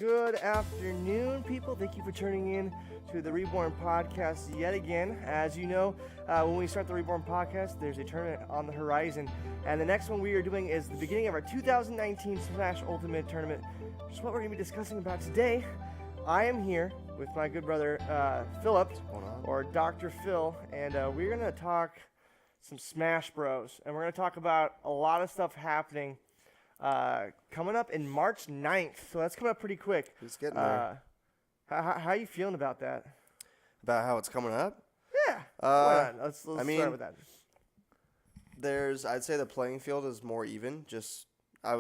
Good afternoon, people. Thank you for tuning in to the ReBorn podcast yet again. As you know, when we start the ReBorn podcast, there's a tournament on the horizon. And the next one we are doing is the beginning of our 2019 Smash Ultimate Tournament, which is what we're going to be discussing about today. I am here with my good brother, Philip, or Dr. Phil, and we're going to talk some Smash Bros. And we're going to talk about a lot of stuff happening coming up in March 9th, so that's coming up pretty quick. It's getting there. How are you feeling about that? About how it's coming up? Yeah. Why not? Let's start with that. I'd say the playing field is more even. I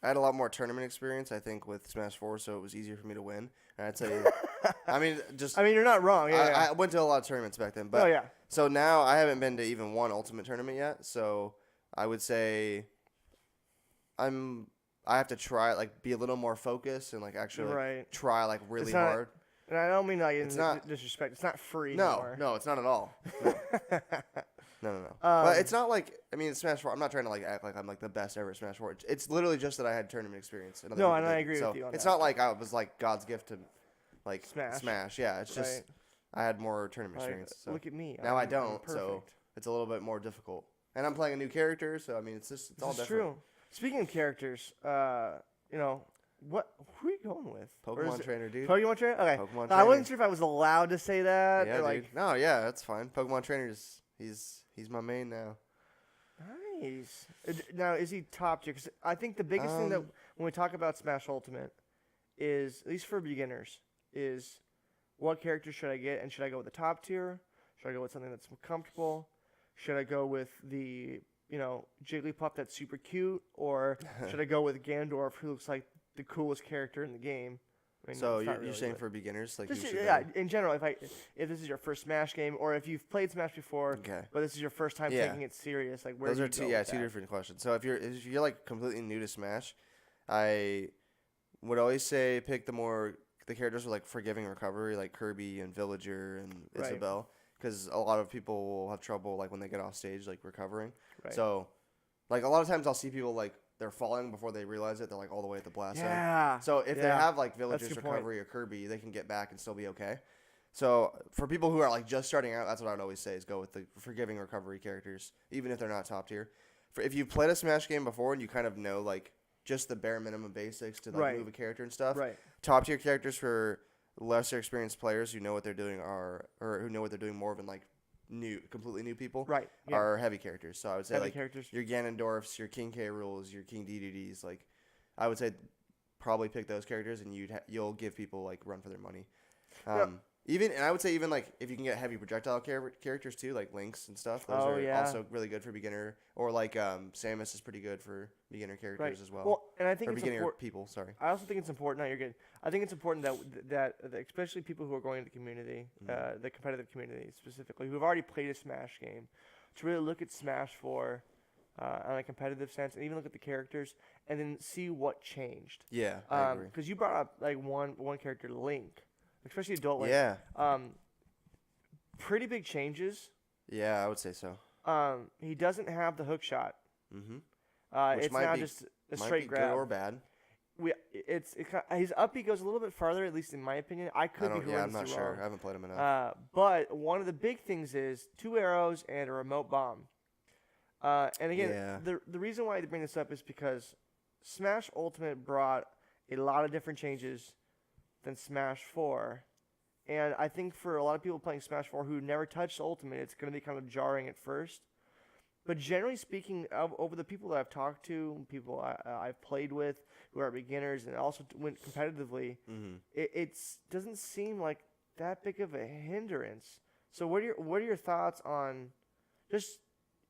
had a lot more tournament experience, I think, with Smash 4, so it was easier for me to win. And I'd say, you're not wrong. Yeah, I went to a lot of tournaments back then. But, So now I haven't been to even one Ultimate tournament yet, so I would say I have to try, be a little more focused and, actually try, really hard. And I don't mean disrespect. It's not free anymore. No, it's not at all. No. But it's not Smash 4, I'm not trying to, act like I'm, the best ever at Smash 4. It's literally just that I had tournament experience. No, and I agree with you on that. It's not like I was, God's gift to, Smash. Yeah, it's just I had more tournament experience. So. Look at me. Now I don't, so it's a little bit more difficult. And I'm playing a new character, so, it's all different. True. Speaking of characters, who are you going with? Pokemon trainer, dude. Pokemon trainer? Okay. Pokemon trainer. I wasn't sure if I was allowed to say that. Yeah, dude. No, yeah, that's fine. Pokemon trainer he's my main now. Nice. Now, is he top tier? Because I think the biggest thing that when we talk about Smash Ultimate is, at least for beginners, is what character should I get? And should I go with the top tier? Should I go with something that's more comfortable? Should I go with the Jigglypuff that's super cute, or should I go with Ganondorf, who looks like the coolest character in the game? So you're saying for beginners, in general, if this is your first Smash game, or if you've played Smash before, but this is your first time taking it serious, where those do are you go with two that? different questions. So if you're completely new to Smash, I would always say pick the characters with forgiving recovery, like Kirby and Villager and Isabelle. Because a lot of people will have trouble when they get off stage recovering. Right. So a lot of times I'll see people they're falling before they realize it. They're all the way at the blast zone. Yeah. So if they have Villager's recovery or Kirby, they can get back and still be okay. So for people who are just starting out, that's what I would always say is go with the forgiving recovery characters, even if they're not top tier. If you've played a Smash game before and you kind of know just the bare minimum basics to move a character and stuff. Right. Top tier characters for lesser experienced players who know what they're doing or who know what they're doing more than completely new people are heavy characters. So I would say your Ganondorfs, your King K. Rool's, your King DDDs, I would say probably pick those characters and you'll give people run for their money. And I would say even if you can get heavy projectile characters too, like Lynx and stuff, those are also really good for beginner. Or Samus is pretty good for beginner characters as well. Well, and I think or it's beginner people. Sorry. I also think it's important. No, you're good. I think it's important that especially people who are going to the community, the competitive community specifically, who have already played a Smash game, to really look at Smash 4 on a competitive sense, and even look at the characters, and then see what changed. Yeah, I agree. Because you brought up one character, Link. Especially adult Link. Yeah. Pretty big changes. Yeah, I would say so. He doesn't have the hook shot. Mm-hmm. It's now just a straight grab. Good or bad. His up B goes a little bit farther, at least in my opinion. I could be horrendously I'm not sure. wrong. I haven't played him enough. But one of the big things is 2 arrows and a remote bomb. And again, the reason why they bring this up is because Smash Ultimate brought a lot of different changes than Smash 4. And I think for a lot of people playing Smash 4 who never touched Ultimate, it's going to be kind of jarring at first. But generally speaking, over the people that I've talked to, people I've played with who are beginners and also went competitively, it doesn't seem like that big of a hindrance. So what are your thoughts on just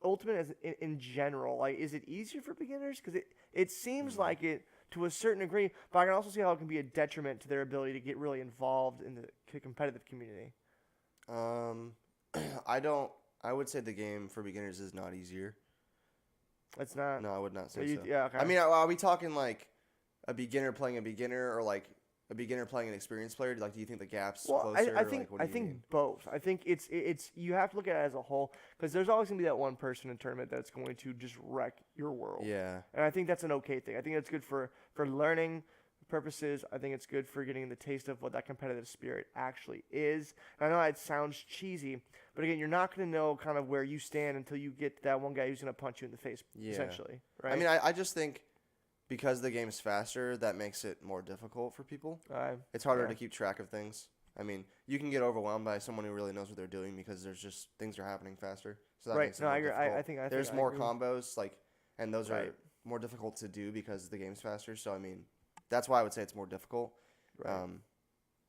Ultimate as in general? Is it easier for beginners? Because it seems like it to a certain degree, but I can also see how it can be a detriment to their ability to get really involved in the competitive community. I would say the game for beginners is not easier. It's not? No, I would not say so. Yeah, okay. I mean, are we talking a beginner playing a beginner or a beginner playing an experienced player? Do you think the gap's closer? I think both. I think it's you have to look at it as a whole, because there's always going to be that one person in tournament that's going to just wreck your world. Yeah. And I think that's an okay thing. I think that's good for learning, purposes. I think it's good for getting the taste of what that competitive spirit actually is. And I know it sounds cheesy, but again, you're not going to know kind of where you stand until you get to that one guy who's going to punch you in the face, essentially. Right? I mean, I just think because the game's faster, that makes it more difficult for people. It's harder to keep track of things. I mean, you can get overwhelmed by someone who really knows what they're doing because there's just things are happening faster. So that makes it more difficult. I think there's more combos, and those are more difficult to do because the game's faster. So I mean, that's why I would say it's more difficult. Right.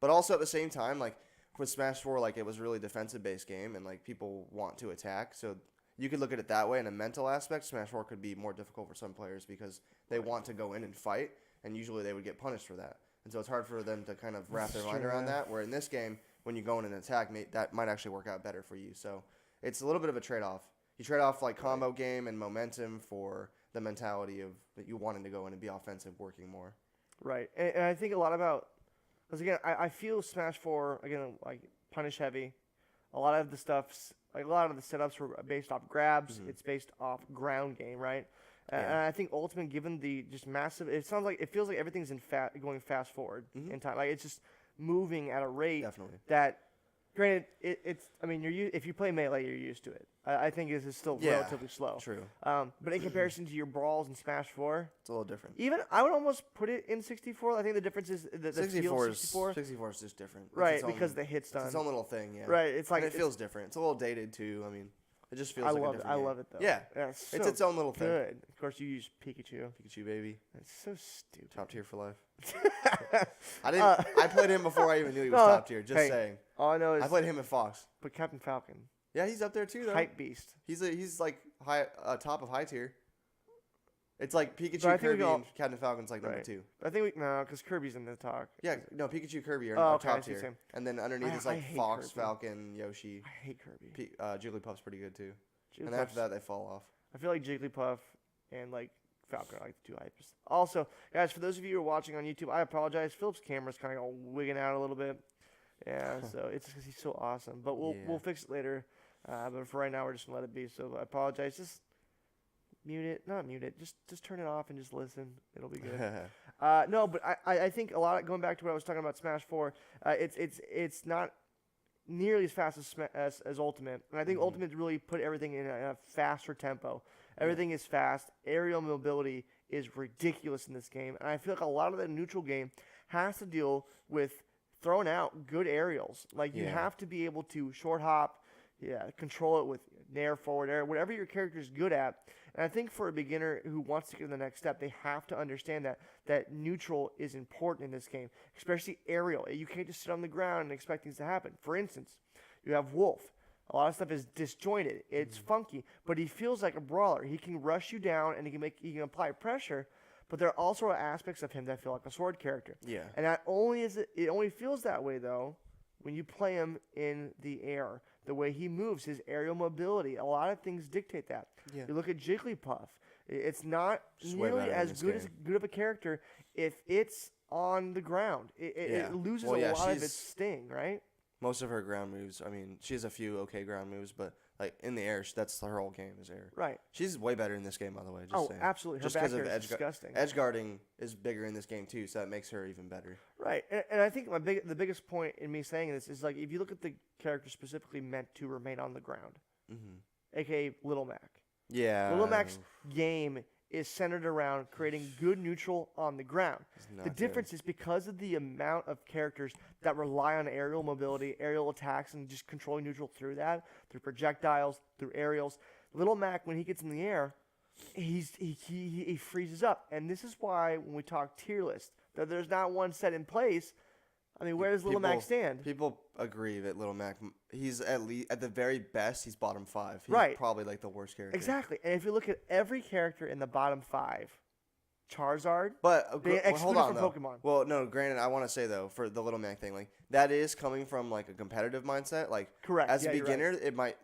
But also at the same time, like with Smash 4, like it was a really defensive based game, and like people want to attack. So you could look at it that way. In a mental aspect, Smash 4 could be more difficult for some players because they want to go in and fight, and usually they would get punished for that. And so it's hard for them to kind of wrap their mind around that. Where in this game, when you go in and attack, that might actually work out better for you. So it's a little bit of a trade-off. You trade off like combo game and momentum for the mentality of that you wanting to go in and be offensive, working more. Right, and I think a lot about because again, I feel Smash 4 again like punish heavy. A lot of the stuff's like a lot of the setups were based off grabs. Mm-hmm. It's based off ground game, right? And I think Ultimate, given the just massive, it feels like everything's going fast forward in time. Like it's just moving at a rate that, granted, it's. I mean, if you play Melee, you're used to it. I think this is still relatively slow. True. But in comparison to your brawls in Smash 4, it's a little different. Even I would almost put it in 64. I think the difference is the 64 is just different. Right, because the hit's done. It's its own little thing. Yeah. Right. It's like and it feels different. It's a little dated too. I mean. It just feels like a different game. I love it, though. Yeah. It's its own little thing. Good. Of course, you use Pikachu. Pikachu, baby. That's so stupid. Top tier for life. I played him before I even knew he was top tier. Just saying. All I know is... I played him at Fox. But Captain Falcon. Yeah, he's up there, too, though. Hype beast. He's like top of high tier. It's like Pikachu, Kirby, and Captain Falcon's like number 2. I think because Kirby's in the talk. Yeah, no, Pikachu, Kirby are top tier. And then underneath is like Fox, Kirby. Falcon, Yoshi. I hate Kirby. Jigglypuff's pretty good, too. And after that, they fall off. I feel like Jigglypuff and like Falcon are like the 2 hypest. Also, guys, for those of you who are watching on YouTube, I apologize. Philip's camera's kind of wigging out a little bit. Yeah, so it's because he's so awesome. But we'll fix it later. But for right now, we're just gonna let it be. So I apologize. Just mute it, not mute it. Just turn it off and just listen. It'll be good. No, but I think a lot. Going back to what I was talking about, Smash 4. It's not nearly as fast as Ultimate, and I think Ultimate really put everything in a faster tempo. Everything is fast. Aerial mobility is ridiculous in this game, and I feel like a lot of the neutral game has to deal with throwing out good aerials. Like you have to be able to short hop, control it with nair, forward air, whatever your character is good at. And I think for a beginner who wants to get to the next step, they have to understand that neutral is important in this game, especially aerial. You can't just sit on the ground and expect things to happen. For instance, you have Wolf. A lot of stuff is disjointed. It's funky, but he feels like a brawler. He can rush you down and he can apply pressure, but there also are aspects of him that feel like a sword character. Yeah. And not only it only feels that way though when you play him in the air. The way he moves, his aerial mobility, a lot of things dictate that. Yeah. You look at Jigglypuff. It's not nearly as good of a character if it's on the ground. It loses a lot of its sting, right? Most of her ground moves, I mean, she has a few okay ground moves, but like in the air, that's her whole game is air. Right. She's way better in this game, by the way. Saying. Absolutely. Her just because of disgusting. Edge guarding is bigger in this game too, so that makes her even better. Right, and I think the biggest point in me saying this is like if you look at the character specifically meant to remain on the ground, aka Little Mac. Yeah. Little Mac's game is centered around creating good neutral on the ground. The difference is because of the amount of characters that rely on aerial mobility, aerial attacks, and just controlling neutral through that, through projectiles, through aerials. Little Mac, when he gets in the air, he freezes up. And this is why when we talk tier list, that there's not one set in place. I mean, where does Little Mac stand? People agree that Little Mac, he's at the very best, he's bottom 5. He's probably like the worst character. Exactly. And if you look at every character in the bottom 5, Charizard, but hold on, from Pokemon. Well, no, granted, I want to say though, for the Little Mac thing, like that is coming from like a competitive mindset. Like, correct. As a beginner,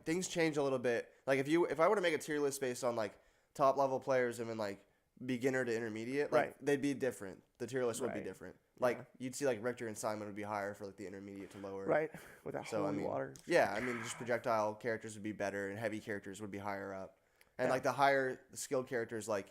things change a little bit. Like if I were to make a tier list based on like top level players and then like beginner to intermediate, like they'd be different. The tier list would be different. Like you'd see like Richter and Simon would be higher for like the intermediate to lower. Right. With that holy water. Yeah, I mean just projectile characters would be better and heavy characters would be higher up. And like the higher skilled characters like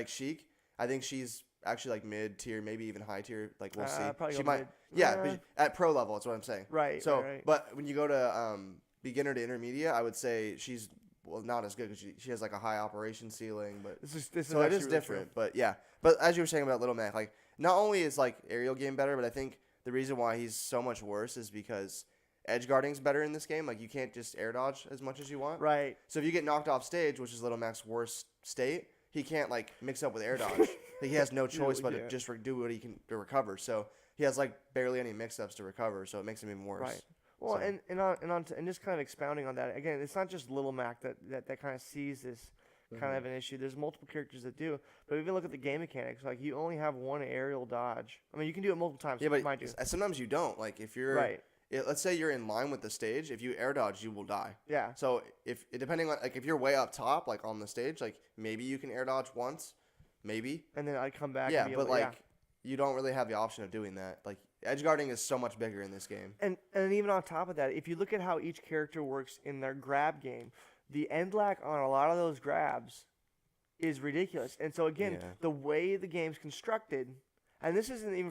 Sheik, I think she's actually like mid tier, maybe even high tier. Like we'll see. Probably She go might, mid. yeah, but at pro level, that's what I'm saying. Right. So, right. but when you go to beginner to intermediate, I would say she's not as good because she has like a high operation ceiling, but this is so it is really different. true. But yeah, but as you were saying about Little Mac, like not only is like aerial game better, but I think the reason why he's so much worse is because edge guarding's better in this game. Like you can't just air dodge as much as you want. Right. So if you get knocked off stage, which is Little Mac's worst state, he can't like mix up with air dodge. Like, he has no choice but to just do what he can to recover. So he has like barely any mix-ups to recover. So it makes him even worse. Right. Well, so. and just kind of expounding on that again, it's not just Little Mac that kind of sees this kind of an issue. There's multiple characters that do, but even look at the game mechanics. Like you only have one aerial dodge. I mean, you can do it multiple times. Yeah, but mind you. Sometimes you don't. Like if you're right. Let's say you're in line with the stage. If you air dodge, you will die. Yeah. So depending on like if you're way up top, like on the stage, like maybe you can air dodge once, maybe. And then I come back. Yeah, but you don't really have the option of doing that. Like edge guarding is so much bigger in this game. And even on top of that, if you look at how each character works in their grab game, the end lag on a lot of those grabs is ridiculous. And so again, the way the game's constructed. And this isn't even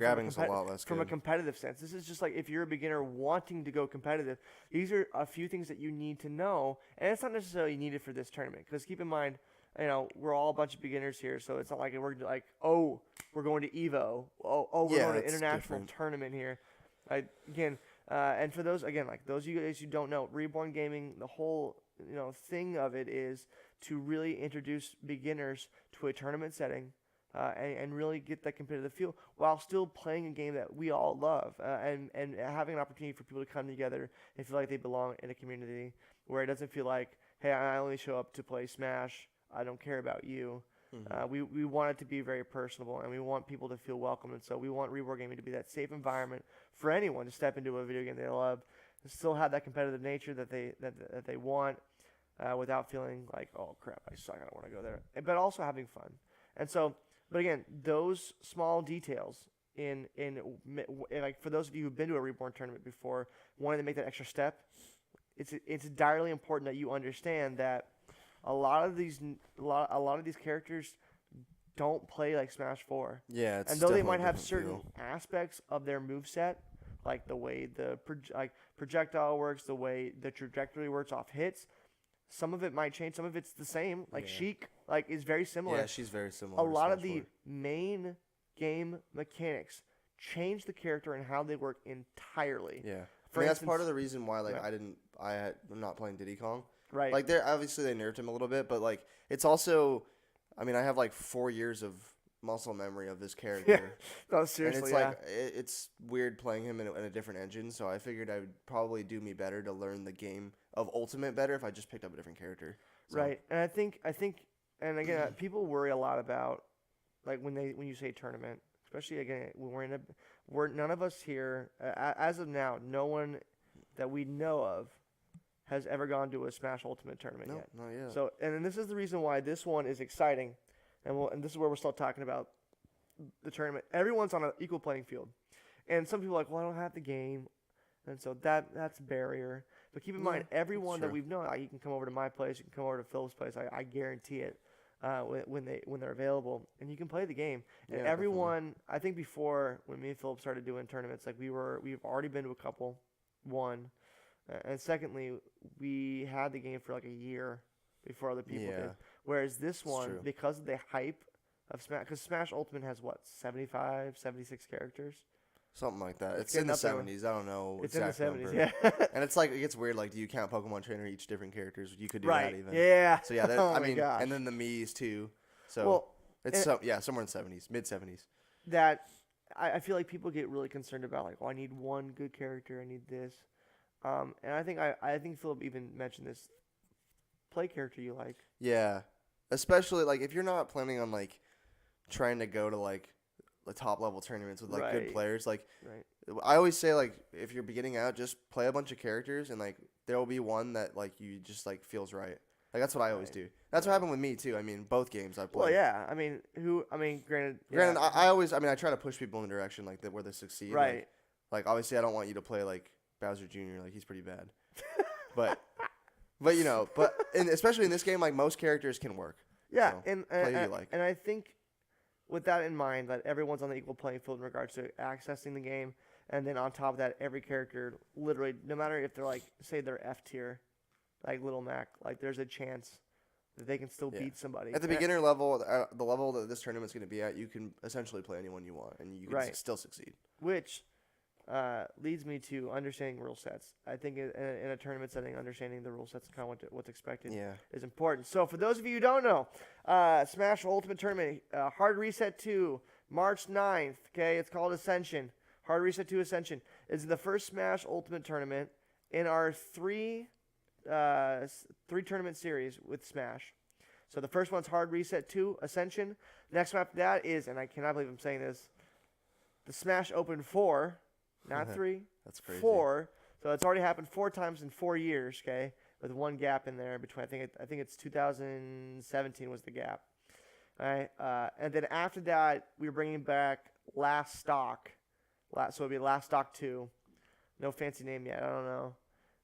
from a competitive sense. This is just like if you're a beginner wanting to go competitive, these are a few things that you need to know. And it's not necessarily needed for this tournament. Because keep in mind, we're all a bunch of beginners here. So it's not like we're like, we're going to EVO. We're going to international tournament here. And for those, again, like those of you guys who don't know, ReBorn Gaming, the whole thing of it is to really introduce beginners to a tournament setting. And really get that competitive feel while still playing a game that we all love and having an opportunity for people to come together and feel like they belong in a community where it doesn't feel like, hey, I only show up to play Smash. I don't care about you. Mm-hmm. We want it to be very personable and we want people to feel welcome. And so we want ReBorn Gaming to be that safe environment for anyone to step into a video game they love and still have that competitive nature that they want without feeling like, oh, crap, I suck. I don't want to go there. But also having fun. And so... But again, those small details in like for those of you who've been to a ReBorn tournament before, wanting to make that extra step, it's direly important that you understand that a lot of these characters don't play like Smash 4. Yeah, and though they might have certain aspects of their moveset, like the way the projectile works, the way the trajectory works off hits. Some of it might change. Some of it's the same. Like Sheik, is very similar. Yeah, she's very similar. A lot of the main game mechanics change the character and how they work entirely. Yeah, that's part of the reason why I'm not playing Diddy Kong. Right. Like they nerfed him a little bit, but like it's also, I mean, I have like 4 years of muscle memory of this character. Yeah. No, seriously. And it's it's weird playing him in a different engine. So I figured I would probably do me better to learn the game of Ultimate better if I just picked up a different character. So. Right, and I think, and again, people worry a lot about like when you say tournament, especially again when we're none of us here as of now, no one that we know of has ever gone to a Smash Ultimate tournament yet. Not yet. So, and this is the reason why this one is exciting, and this is where we're still talking about the tournament. Everyone's on an equal playing field, and some people are like, well, I don't have the game, and so that's a barrier. But keep in mind, everyone that we've known, you can come over to my place, you can come over to Phil's place. I guarantee it when they're available, and you can play the game. And everyone, definitely. I think before when me and Philip started doing tournaments, like we've already been to a couple. One, and secondly, we had the game for like a year before other people did. Whereas this one, because of the hype of Smash, because Smash Ultimate has 75, 76 characters. Something like that. It's in the 70s. I don't know. It's in the 70s, number. yeah. And it's like, it gets weird. Like, do you count Pokemon Trainer each different characters? You could do that even. Yeah. So, yeah, I mean, gosh. And then the Mii's too. So, it's somewhere in the 70s, mid 70s. That, I feel like people get really concerned about, like, I need one good character, I need this. And I think Philip even mentioned this. Play character you like. Yeah. Especially, like, if you're not planning on, like, trying to go to, like, the top level tournaments with like good players, like I always say, like if you're beginning out, just play a bunch of characters and like there will be one that like you just like feels right. Like that's what I always do. That's what happened with me too. I mean, both games I played. Well, yeah. I mean, granted, I try to push people in the direction like where they succeed. Right. Like obviously, I don't want you to play like Bowser Jr. Like he's pretty bad. but especially in this game, like most characters can work. Yeah, so, play who you like. And I think with that in mind, that everyone's on the equal playing field in regards to accessing the game, and then on top of that, every character, literally, no matter if they're like, say they're F tier, like Little Mac, like there's a chance that they can still beat somebody. At the beginner level, the level that this tournament's going to be at, you can essentially play anyone you want, and you can still succeed. Which leads me to understanding rule sets. I think in a tournament setting, understanding the rule sets and kind of what's expected is important. So for those of you who don't know, Smash Ultimate Tournament, Hard Reset 2, March 9th, okay? It's called Ascension. Hard Reset 2 Ascension is the first Smash Ultimate Tournament in our three tournament series with Smash. So the first one's Hard Reset 2 Ascension. Next one after that is, and I cannot believe I'm saying this, the Smash Open 4. Not 3. That's crazy. 4. So it's already happened 4 times in 4 years, okay? With one gap in there between. I think it's 2017 was the gap. All right. And then after that, we're bringing back Last Stock. So it'll be Last Stock 2. No fancy name yet. I don't know.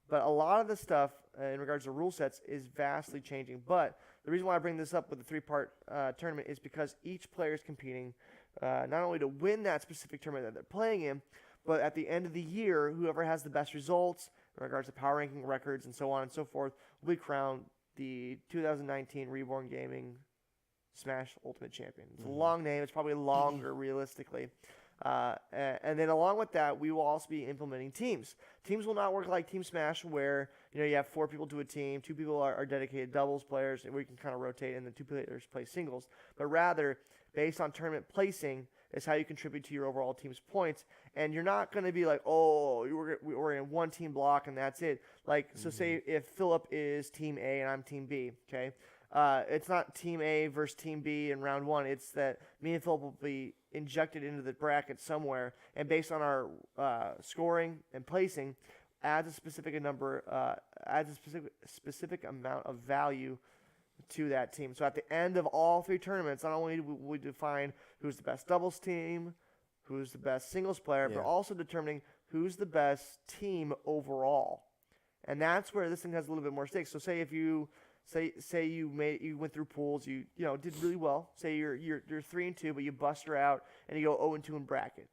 But a lot of the stuff in regards to rule sets is vastly changing. But the reason why I bring this up with the 3-part tournament is because each player is competing not only to win that specific tournament that they're playing in, but at the end of the year, whoever has the best results in regards to power ranking records and so on and so forth will be crowned the 2019 ReBorn Gaming Smash Ultimate Champion. It's a long name. It's probably longer realistically. And then along with that, we will also be implementing teams. Teams will not work like Team Smash where you have 4 people to a team, 2 people are dedicated doubles players, and we can kind of rotate, and then 2 players play singles. But rather, based on tournament placing, is how you contribute to your overall team's points. And you're not going to be like, oh, we're in one team block and that's it. Like, so say if Philip is Team A and I'm Team B, okay? It's not Team A versus Team B in round 1. It's that me and Philip will be injected into the bracket somewhere, and based on our scoring and placing, adds a specific amount of value to that team. So at the end of all 3 tournaments, not only do we define who's the best doubles team, who's the best singles player, but also determining who's the best team overall. And that's where this thing has a little bit more stakes. So say if you say you went through pools, you did really well. Say you're 3-2, but you bust her out and you go 0-2 in bracket.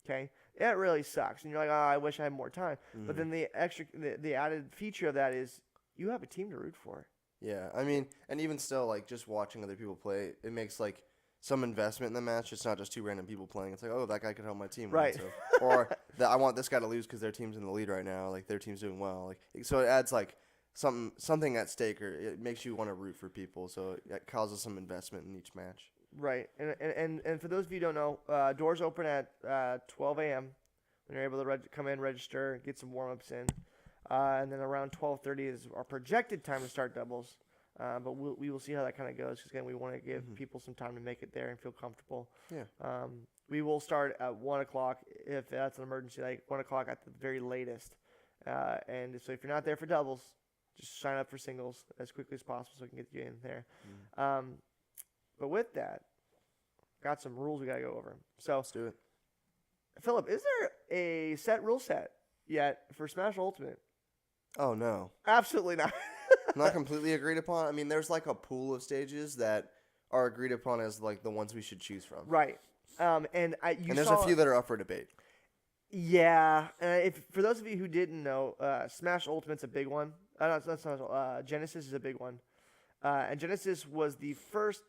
Okay, that really sucks, and you're like, oh, I wish I had more time. But then the added feature of that is you have a team to root for. Yeah, I mean, and even still, like, just watching other people play, it makes, like, some investment in the match. It's not just 2 random people playing. It's like, oh, that guy could help my team. Right. So, or I want this guy to lose because their team's in the lead right now. Like, their team's doing well. Like, so it adds, like, something at stake, or it makes you want to root for people. So it causes some investment in each match. Right. And for those of you who don't know, doors open at 12 a.m. when you're able to come in, register, get some warm-ups in. And then around 12:30 is our projected time to start doubles. But we will see how that kind of goes, because, again, we want to give people some time to make it there and feel comfortable. Yeah. We will start at 1 o'clock if that's an emergency, like 1 o'clock at the very latest. And so if you're not there for doubles, just sign up for singles as quickly as possible so we can get you in there. But with that, got some rules we got to go over. So let's do it. Philip, is there a set rule set yet for Smash Ultimate? Oh, no. Absolutely not. Not completely agreed upon. I mean, there's like a pool of stages that are agreed upon as like the ones we should choose from. Right. And there's a few that are up for debate. Yeah. For those of you who didn't know, Smash Ultimate's a big one. Genesis is a big one. And Genesis was the first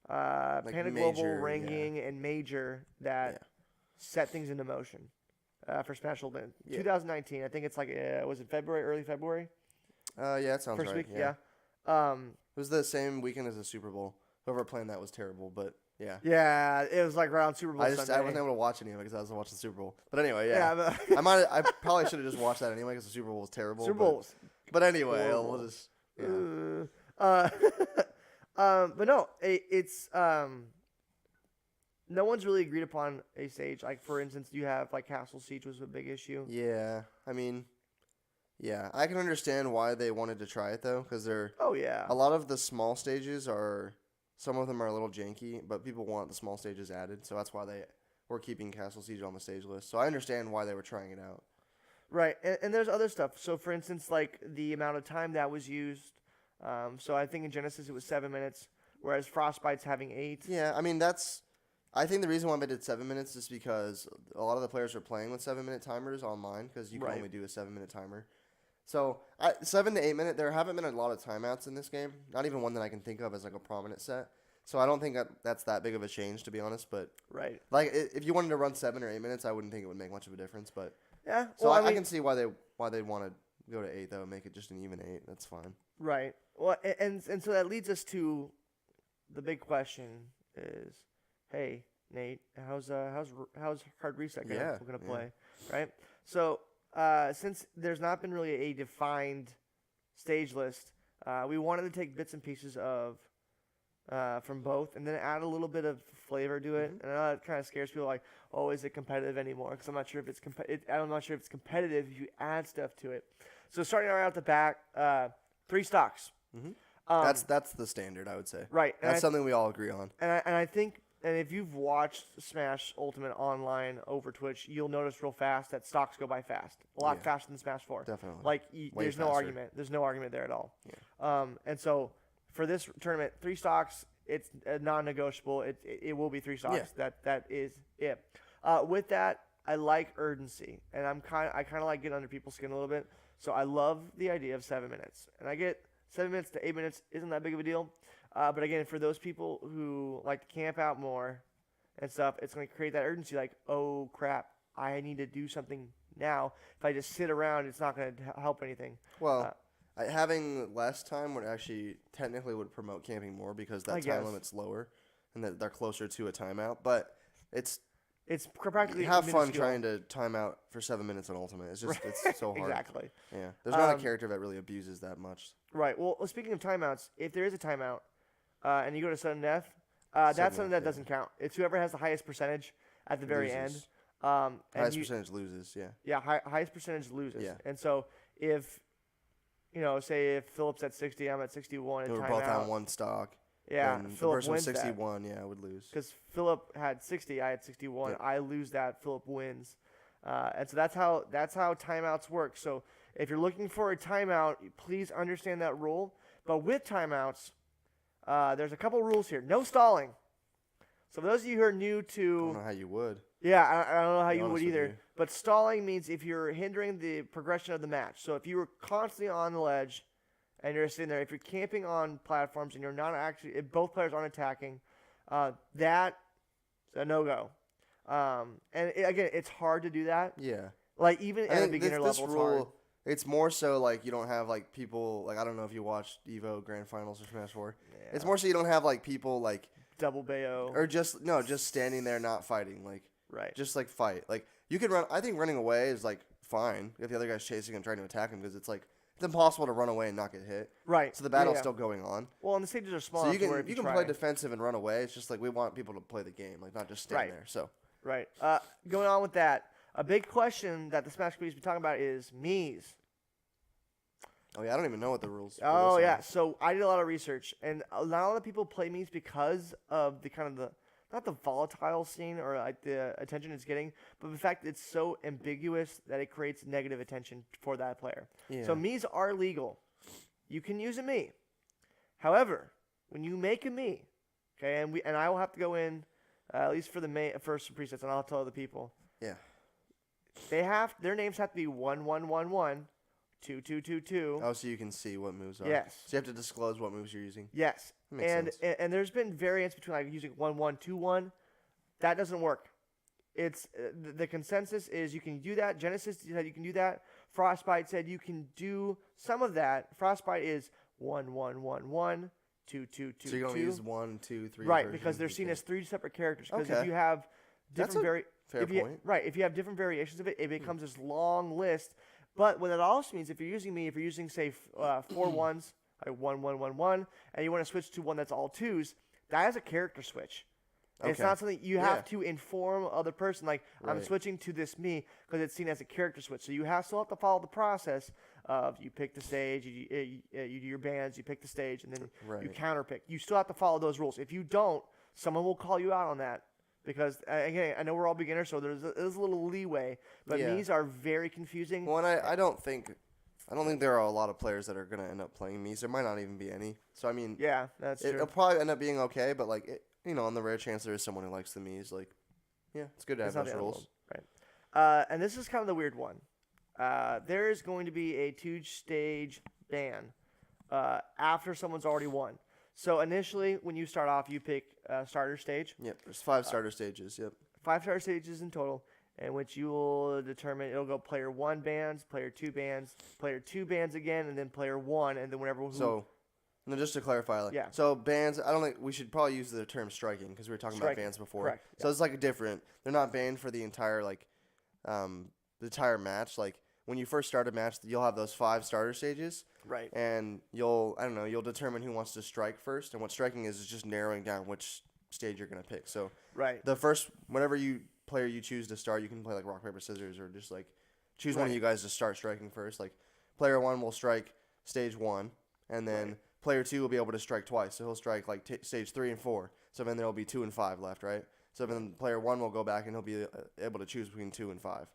Panda Global ranking and major that set things into motion for Smash Ultimate. 2019, I think it's like, was it February, early February? Yeah, it sounds First right. Week, yeah. It was the same weekend as the Super Bowl. Whoever planned that was terrible, but yeah. Yeah, it was like around Super Bowl Sunday. I wasn't able to watch any of it because I was watching the Super Bowl. But anyway, yeah. I probably should have just watched that anyway because the Super Bowl was terrible. Super Bowl. But anyway, we'll just. Yeah. But no, it's no one's really agreed upon a stage. Like, for instance, you have like Castle Siege was a big issue. Yeah, I mean, yeah, I can understand why they wanted to try it though, because they're. Oh yeah. A lot of the small stages are. Some of them are a little janky, but people want the small stages added, so that's why they were keeping Castle Siege on the stage list. So I understand why they were trying it out. Right, and there's other stuff. So, for instance, like the amount of time that was used. So I think in Genesis it was 7 minutes, whereas Frostbite's having 8. Yeah, I mean, that's I think the reason why they did 7 minutes is because a lot of the players are playing with 7-minute timers online because you can only do a 7-minute timer. So 7 to 8 minute, there haven't been a lot of timeouts in this game. Not even one that I can think of as like a prominent set. So I don't think that's that big of a change, to be honest. But like if you wanted to run 7 or 8 minutes, I wouldn't think it would make much of a difference. But yeah, so I can see why they'd want to go to 8 though, make it just an even 8. That's fine. Right. Well, and so that leads us to the big question: is, hey, Nate, how's Hard Reset gonna play? Right. So since there's not been really a defined stage list, we wanted to take bits and pieces of from both, and then add a little bit of flavor to it. And I know that kind of scares people, like, oh, is it competitive anymore? Because I'm not sure if it's I'm not sure if it's competitive if you add stuff to it. So starting right out the back, 3 stocks. That's the standard, I would say. Right. That's something we all agree on. And I think, and if you've watched Smash Ultimate online over Twitch, you'll notice real fast that stocks go by fast, a lot faster than Smash 4. Definitely. Like there's no argument. There's no argument there at all. Yeah. And so for this tournament, 3 stocks, it's non-negotiable. It will be 3 stocks. Yeah. That is it. With that, I like urgency, and I kind of like getting under people's skin a little bit. So I love the idea of 7 minutes, and I get 7 minutes to 8 minutes isn't that big of a deal. But again, for those people who like to camp out more and stuff, it's going to create that urgency. Like, oh crap, I need to do something now. If I just sit around, it's not going to help anything. Well, having less time would actually technically would promote camping more because that time limit's lower and that they're closer to a timeout. But it's practically have fun trying to time out for 7 minutes on Ultimate. It's just it's so hard. Exactly. Yeah. There's not a character that really abuses that much. Right. Well, speaking of timeouts, if there is a timeout and you go to sudden death, that sudden death doesn't count. It's whoever has the highest percentage at the very end. Highest percentage loses. Yeah. Yeah. Highest percentage loses. Yeah. And so if say if Philip's at 60, I'm at 61, and we're both on 1 stock. Yeah, and Philip the person wins with 61, I would lose. Because Philip had 60, I had 61. Yep. I lose that, Philip wins. And so that's how timeouts work. So if you're looking for a timeout, please understand that rule. But with timeouts, there's a couple rules here. No stalling. So for those of you who are new to... I don't know how you would. Yeah, I don't know how you would either. But stalling means if you're hindering the progression of the match. So if you were constantly on the ledge... and you're sitting there, if you're camping on platforms and you're not actually, if both players aren't attacking, that's a no-go. Again, it's hard to do that. Yeah. Like, even at a beginner level, it's hard. It's more so, like, you don't have, like, people, like, I don't know if you watched EVO Grand Finals or Smash 4. Yeah. It's more so you don't have, like, people, like... Double bayo. Or just standing there not fighting, like... Right. Just, like, fight. Like, you could run... I think running away is, like, fine if the other guy's chasing and trying to attack him because it's, like... It's impossible to run away and not get hit. Right. So the battle's still going on. Well, and the stages are small. So you can play defensive and run away. It's just like we want people to play the game, like not just stand there. So. Right. Going on with that, a big question that the Smash community's been talking about is Mii's. Oh yeah, I don't even know what the rules. Oh yeah. So I did a lot of research, and not a lot of people play Mii's because of the kind of the not the volatile scene or like the attention it's getting, but the fact that it's so ambiguous that it creates negative attention for that player. Yeah. So Mii's are legal. You can use a Mii. However, when you make a Mii, okay, and I will have to go in at least for the first presets, and I'll tell the people. Yeah. Their names have to be 1111, 2222. Oh, so you can see what moves are. Yes. So you have to disclose what moves you're using. Yes. And there's been variants between like using 1121. That doesn't work. It's the consensus is you can do that. Genesis said you can do that. Frostbite said you can do some of that. Frostbite is 1111, 2222. So you're gonna use 1, 2, 3. Right, because they're seen as 3 separate characters. Because if you have different fair point. Right, if you have different variations of it, it becomes this long list. But what it also means, if you're using say 4 ones, like 1111, and you want to switch to one that's all 2s, that is a character switch. Okay. It's not something you have to inform other person, like, I'm switching to this Mii, because it's seen as a character switch. So you still have to follow the process of you pick the stage, you do your bands, you pick the stage, and then you counterpick. You still have to follow those rules. If you don't, someone will call you out on that. Because, again, I know we're all beginners, so there's a little leeway. But Mii's are very confusing. Well, and I don't think there are a lot of players that are going to end up playing Mii's. There might not even be any. So, I mean... Yeah, that's true. It'll probably end up being okay, but, like, on the rare chance there is someone who likes the Mii's, like, yeah, it's good to have those rules. Right. And this is kind of the weird one. There is going to be a 2-stage ban after someone's already won. So initially, when you start off, you pick starter stage. Yep, there's 5 starter stages. Yep. 5 starter stages in total, in which you will determine it'll go player 1 bans, player 2 bans, player 2 bans again, and then player 1, and then whenever. So, just to clarify, so bans. I don't think we should probably use the term striking because we were talking about bans before. Correct. So it's like a different. They're not banned for the entire the entire match. Like when you first start a match, you'll have those 5 starter stages. Right. And you'll determine who wants to strike first, and what striking is just narrowing down which stage you're gonna pick. So the first, whenever player you choose to start, you can play like rock paper scissors or just like choose one of you guys to start striking first. Like player 1 will strike stage 1, and then player 2 will be able to strike twice. So he'll strike like stage 3 and 4. So then there'll be 2 and 5 left, right? So then player 1 will go back and he'll be able to choose between 2 and 5.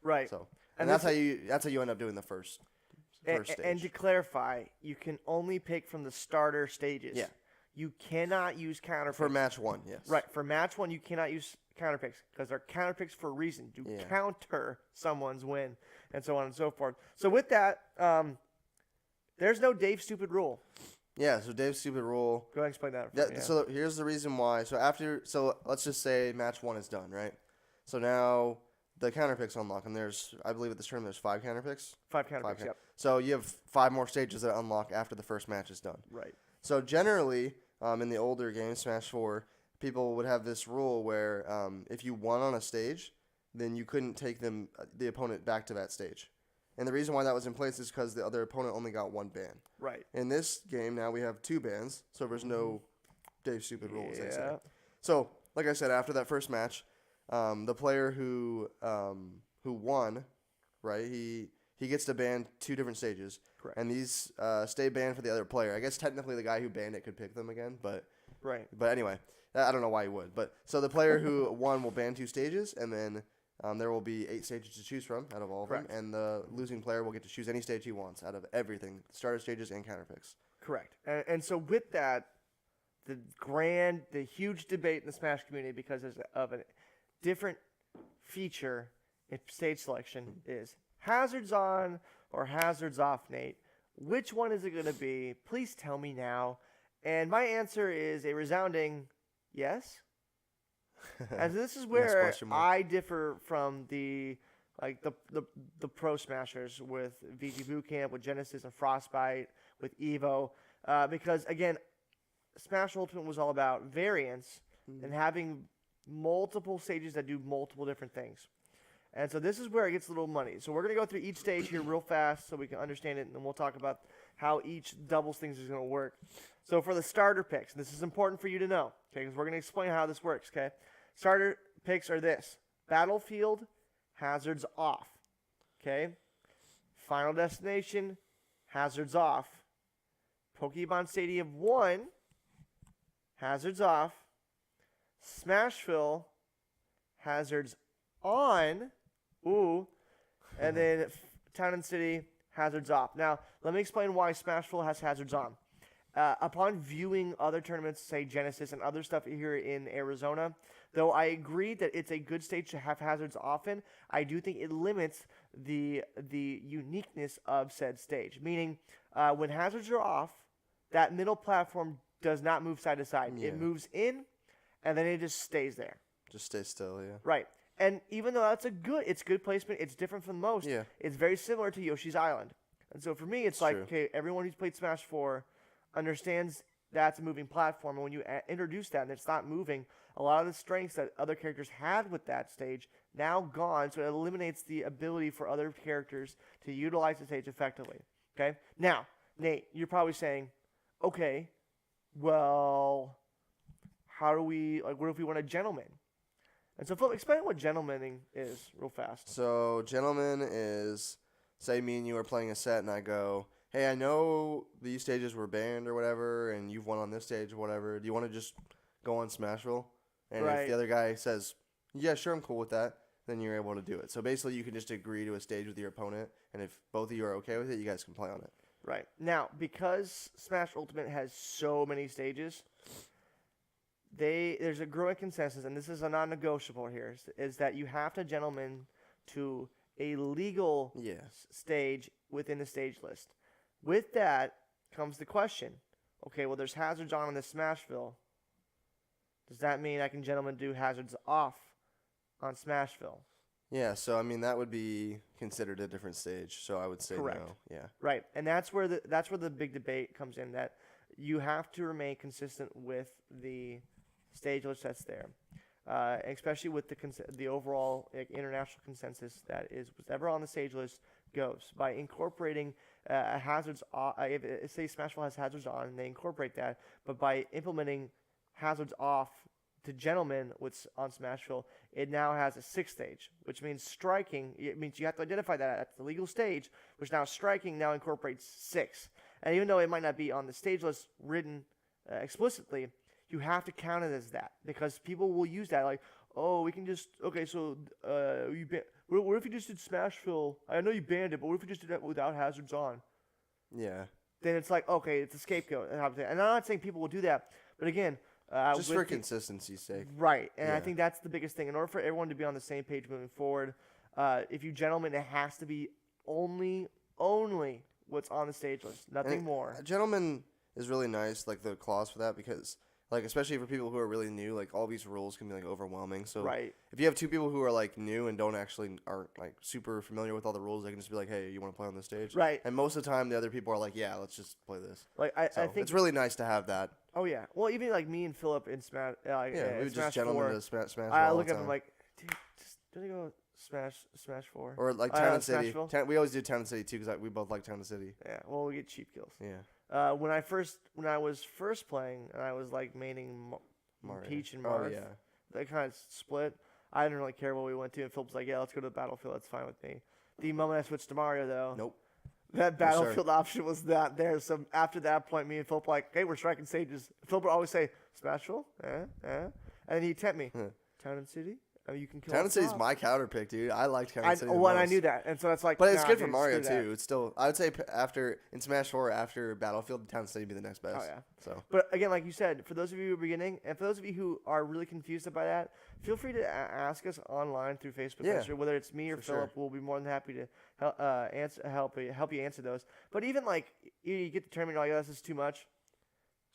Right. So and that's how you end up doing the first stage. And to clarify, you can only pick from the starter stages. Yeah. You cannot use counter picks. For match 1, yes. Right. For match 1, you cannot use counter picks because they're counter picks for a reason, to counter someone's win, and so on and so forth. So with that, there's no Dave Stupid rule. Yeah, so Dave's stupid rule. Go ahead and explain that for me. So here's the reason why. So let's just say match 1 is done, right? So now the counter picks unlock, and I believe at this tournament there's 5 counter picks. 5 counter picks, yep. So you have 5 more stages that unlock after the first match is done. Right. So generally, in the older games, Smash 4, people would have this rule where if you won on a stage, then you couldn't take the opponent back to that stage. And the reason why that was in place is because the other opponent only got 1 ban. Right. In this game now we have 2 bans, so there's no Dave Stupid rule, as they say. So, like I said, after that first match, the player who won, right, he gets to ban 2 different stages. Correct. And these stay banned for the other player. I guess technically the guy who banned it could pick them again, but anyway, I don't know why he would. But so the player who won will ban 2 stages, and then there will be 8 stages to choose from out of all of them, and the losing player will get to choose any stage he wants out of everything, starter stages and counter picks. Correct. And so with that, the huge debate in the Smash community because of a different feature in stage selection is hazards on or hazards off, Nate. Which one is it going to be? Please tell me now. And my answer is a resounding yes. And this is where I differ from the pro smashers with VG Bootcamp, with Genesis and Frostbite, with Evo, because again, Smash Ultimate was all about variance and having multiple stages that do multiple different things. And so this is where it gets a little muddy. So we're going to go through each stage here real fast so we can understand it, and then we'll talk about how each doubles things is going to work. So for the starter picks, and this is important for you to know, okay, because we're going to explain how this works, okay? Starter picks are this: Battlefield, hazards off, okay? Final Destination, hazards off. Pokemon Stadium 1, hazards off. Smashville, hazards on. Ooh. And then Town and City, hazards off. Now, let me explain why Smashville has hazards on. Upon viewing other tournaments, say Genesis and other stuff here in Arizona, though I agree that it's a good stage to have hazards often, I do think it limits the uniqueness of said stage. Meaning, when hazards are off, that middle platform does not move side to side. Yeah. It moves in, and then it just stays there. Just stays still, yeah. Right. And even though it's good placement, it's different from most. Yeah. It's very similar to Yoshi's Island. And so for me, it's like, okay, everyone who's played Smash 4 understands that's a moving platform. And when you introduce that and it's not moving, a lot of the strengths that other characters had with that stage now gone. So it eliminates the ability for other characters to utilize the stage effectively. Okay. Now, Nate, you're probably saying, okay, well, how do we, what if we want a gentleman? And so, Phil, explain what gentlemaning is real fast. So, gentleman is, say me and you are playing a set, and I go, hey, I know these stages were banned or whatever, and you've won on this stage or whatever. Do you want to just go on Smashville? And if the other guy says, yeah, sure, I'm cool with that, then you're able to do it. So, basically, you can just agree to a stage with your opponent, and if both of you are okay with it, you guys can play on it. Right. Now, because Smash Ultimate has so many stages, there's a growing consensus, and this is a non-negotiable here, is that you have to gentleman to a legal stage within the stage list. With that comes the question, okay, well, there's hazards on in the Smashville. Does that mean I can gentleman do hazards off on Smashville? Yeah, so I mean that would be considered a different stage. So I would say correct. No. Yeah. Right, and that's where the big debate comes in. That you have to remain consistent with the stage list that's there, especially with the overall international consensus that is whatever on the stage list goes. By incorporating hazards, if say Smashville has hazards on, and they incorporate that, but by implementing hazards off to gentlemen on Smashville, it now has a 6th stage, which means striking. It means you have to identify that at the legal stage, which now striking now incorporates 6. And even though it might not be on the stage list written explicitly, you have to count it as that, because people will use that like, oh, we can just so what if you just did Smashville? I know you banned it, but what if you just did that without hazards on? Yeah. Then it's like, okay, it's a scapegoat. And I'm not saying people will do that, but again. Just for consistency's sake. Right, and I think that's the biggest thing. In order for everyone to be on the same page moving forward, if you gentlemen, it has to be only what's on the stage list, nothing more. A gentleman is really nice, like the clause for that, because like especially for people who are really new, like all these rules can be like overwhelming. So if you have 2 people who are like new and aren't like super familiar with all the rules, they can just be like, hey, you want to play on this stage? Right. And most of the time, the other people are like, yeah, let's just play this. Like I think it's really nice to have that. Oh yeah. Well, even like me and Philip in Smash. We would just gentlemen to Smash. I look at him like, dude, just don't go Smash 4. Or like Town and City. We always do Town and City too, because we both like Town and City. Yeah. Well, we get cheap kills. Yeah. When I was first playing, and I was like maining Peach and Marth. Oh yeah. They kind of split. I didn't really care what we went to, and Philip's like, yeah, let's go to the Battlefield. That's fine with me. The moment I switched to Mario, though. Nope. That Battlefield option was not there. So after that point, me and Philip were like, hey, we're striking stages. Philip would always say, Smashville? And then he'd tempt me. Town and City? Oh, you can kill Town and City's my counter pick, dude. I like Town and City. I knew that. And so that's like, but it's good for Mario, too. It's still, I would say in Smash 4, after Battlefield, Town and City would be the next best. Oh, yeah. So. But again, like you said, for those of you who are beginning, and for those of you who are really confused by that, feel free to ask us online through Facebook Messenger, whether it's me or Philip. We'll be more than happy to help you answer those. But even like, you get the tournament, you're like, this is too much.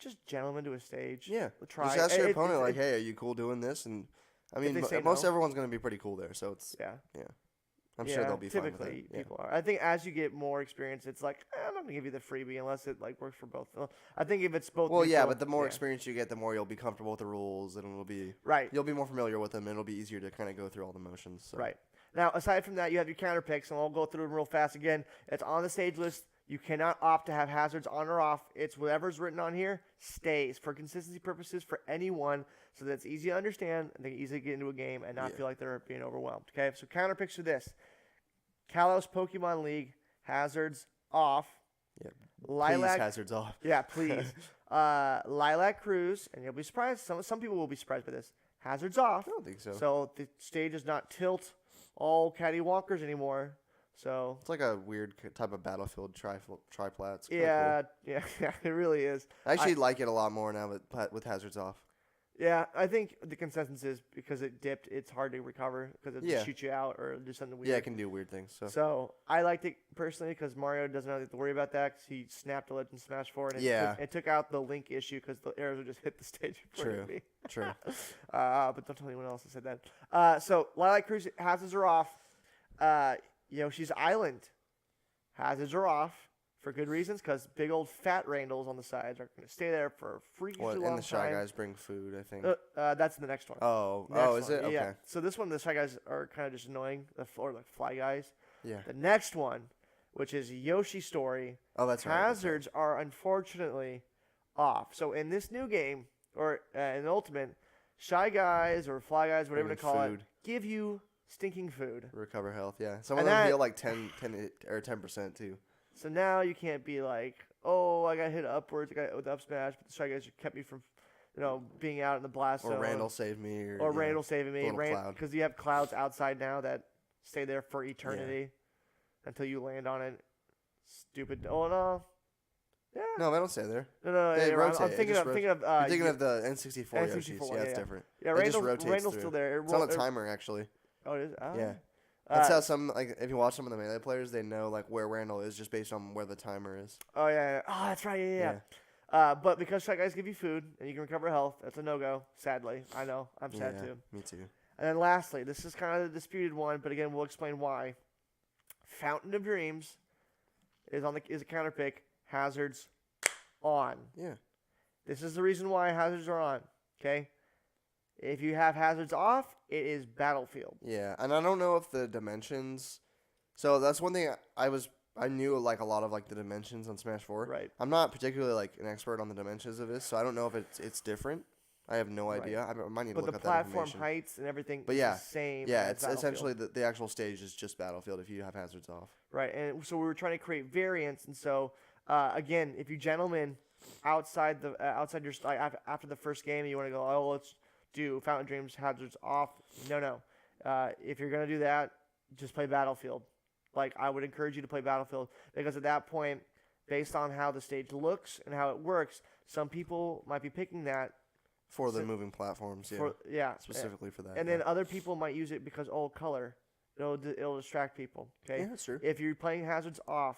Just gentlemen to a stage. Yeah. Try. Just ask your opponent, like, hey, are you cool doing this? And I mean, most everyone's going to be pretty cool there, so it's I'm sure they'll be fine with it. Typically, people are. I think as you get more experience, it's like I'm not going to give you the freebie unless it like works for both. I think if it's both. Well, yeah, but the more experience you get, the more you'll be comfortable with the rules, and it'll be You'll be more familiar with them, and it'll be easier to kind of go through all the motions. So. Right. Now, aside from that, you have your counter picks, and I'll go through them real fast again. It's on the stage list. You cannot opt to have hazards on or off. It's whatever's written on here stays for consistency purposes for anyone, so that it's easy to understand and they can easily get into a game and not feel like they're being overwhelmed. Okay, so counter picks are this: Kalos Pokemon League hazards off. Yeah, Lilac please hazards off. Yeah, please. Lilac Cruise, and you'll be surprised. Some people will be surprised by this. Hazards off. I don't think so. So the stage does not tilt all cattywankers anymore. So it's like a weird type of Battlefield triplats. Yeah, cool. Yeah, it really is. I actually like it a lot more now with hazards off. Yeah, I think the consensus is because it dipped, it's hard to recover because it just shoots you out or do something weird. Yeah, it can do weird things. So I liked it personally because Mario doesn't have to worry about that because he snapped a Legend Smash 4 and it took out the Link issue because the arrows would just hit the stage before me. True. But don't tell anyone else I said that. So Lilac Cruise hazards are off. Yoshi's Island hazards are off for good reasons because big old fat Randalls on the sides are going to stay there for a freakishly long time. And the Shy Guys bring food, I think. That's the next one. Is it? Okay. Yeah. So this one, the Shy Guys are kind of just annoying, or like Fly Guys. Yeah. The next one, which is Yoshi Story. Oh, that's right. Hazards are unfortunately off. So in this new game, or in Ultimate, Shy Guys or Fly Guys, whatever to call it, give you stinking food. Recover health, yeah. Some of them heal like 10 or 10% too. So now you can't be like, oh, I got hit upwards, I got with up smash, but the Shy Guys kept me from, being out in the blast zone. Or Randall saved me. Or Randall saving me. Cloud. Because you have clouds outside now that stay there for eternity until you land on it. Stupid. Oh, no. Yeah. No, they don't stay there. No, they yeah, rotate. I'm thinking of You're thinking of the N64 Yoshis. Yeah, it's different. Yeah, Randall's still there. It's on a timer, actually. Oh, it is? Oh. Yeah. That's how some, like, if you watch some of the Melee players, they know, like, where Randall is just based on where the timer is. Oh, yeah. Oh, that's right. Yeah. But because Shy Guys give you food and you can recover health, that's a no-go, sadly. I know. I'm sad, too. Me too. And then lastly, this is kind of the disputed one, but again, we'll explain why. Fountain of Dreams is a counter pick. Hazards on. Yeah. This is the reason why hazards are on. Okay? If you have hazards off, it is Battlefield. Yeah, and I don't know if the dimensions. So that's one thing I knew, like, a lot of, like, the dimensions on Smash 4. Right. I'm not particularly, like, an expert on the dimensions of this, so I don't know if it's different. I have no idea. I might need to look at that information. But the platform heights and everything is the same. Yeah, it's essentially the actual stage is just Battlefield if you have hazards off. Right, and so we were trying to create variants, and so again, if you gentlemen outside your after the first game, you want to go, oh, let's do Fountain Dreams hazards off. No. If you're gonna do that, just play Battlefield. Like, I would encourage you to play Battlefield, because at that point, based on how the stage looks and how it works, some people might be picking that. For the moving platforms, specifically for that. And then other people might use it because, color. It'll distract people, okay? Yeah, that's true. If you're playing hazards off,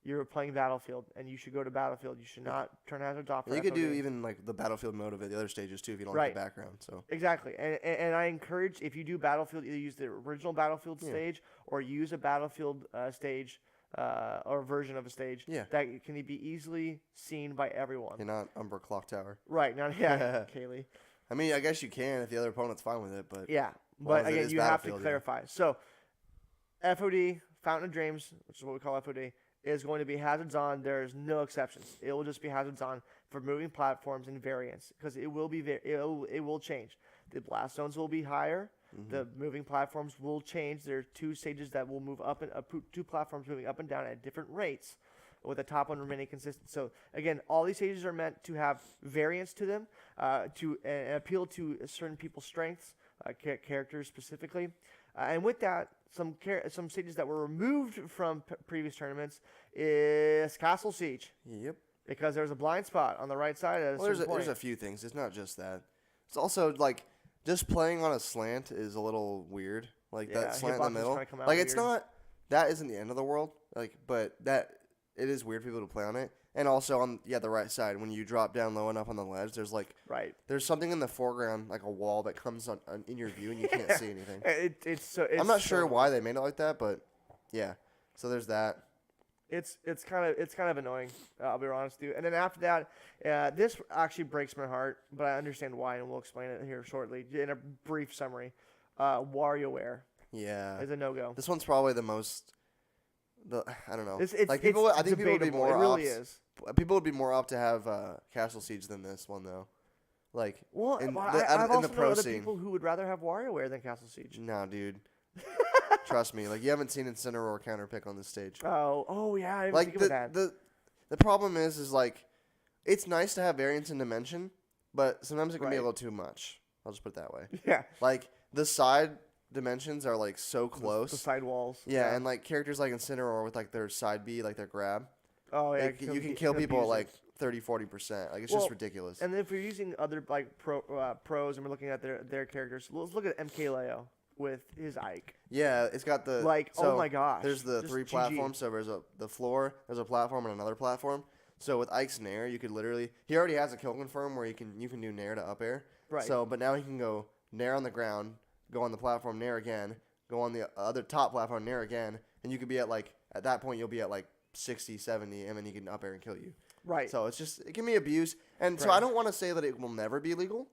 you're playing Battlefield, and you should go to Battlefield. You should not turn hazards off. You could do even, like, the Battlefield mode of it, the other stages, too, if you don't like the background. So Exactly. And I encourage, if you do Battlefield, either use the original Battlefield stage or use a Battlefield stage or version of a stage that can be easily seen by everyone. You're not Umber Clock Tower. Right. Kaylee. I mean, I guess you can if the other opponent's fine with it, but... Yeah, but again, you have to clarify. So, FOD, Fountain of Dreams, which is what we call FOD, is going to be hazards on. There's no exceptions. It will just be hazards on for moving platforms and variants, because it will change. The blast zones will be higher. Mm-hmm. The moving platforms will change. There are two stages that will move up, and two platforms moving up and down at different rates, with the top one remaining consistent. So again, all these stages are meant to have variance to them, to appeal to certain people's strengths, characters specifically. And with that, some stages that were removed from previous tournaments is Castle Siege. Yep. Because there's a blind spot on the right side at a certain point. There's a few things. It's not just that. It's also, like, just playing on a slant is a little weird. Like, that slant in the middle. Like, it's not... That isn't the end of the world. Like, but that... It is weird for people to play on it. And also on the right side, when you drop down low enough on the ledge, there's like there's something in the foreground, like a wall that comes in your view, and you can't see anything. I'm not sure why they made it like that, but yeah. So there's that. It's kind of annoying. I'll be honest with you. And then after that, this actually breaks my heart, but I understand why, and we'll explain it here shortly in a brief summary. WarioWare. Yeah. Is a no-go. This one's probably the most. I don't know. I think people would be more. It really is. People would be more up to have Castle Siege than this one, though. Like, I've also known other people who would rather have WarioWare than Castle Siege. No, dude. Trust me. Like, you haven't seen Incineroar counterpick on this stage. Oh yeah. I didn't think of that. The problem is like, it's nice to have variance in dimension, but sometimes it can be a little too much. I'll just put it that way. Yeah. Like, the side dimensions are, like, so close. The side walls. Yeah, and, like, characters like Incineroar with, like, their side B, like, their grab. Oh, yeah. Like, you can kill people at, like, 30-40%. Like, it's just ridiculous. And then if you're using other, like, pros and we're looking at their characters, let's look at MKLeo with his Ike. Yeah, it's got the... Like, oh, my gosh. There's the three platforms. So there's the floor, there's a platform, and another platform. So with Ike's Nair, you could literally... He already has a kill confirm where you can do Nair to up air. Right. So, but now he can go Nair on the ground, go on the platform, Nair again, go on the other top platform, Nair again, and you could be at, like... At that point, you'll be at, like, 60, 70, and then he can up air and kill you. Right. So it's just... It can be abused. And so I don't want to say that it will never be legal.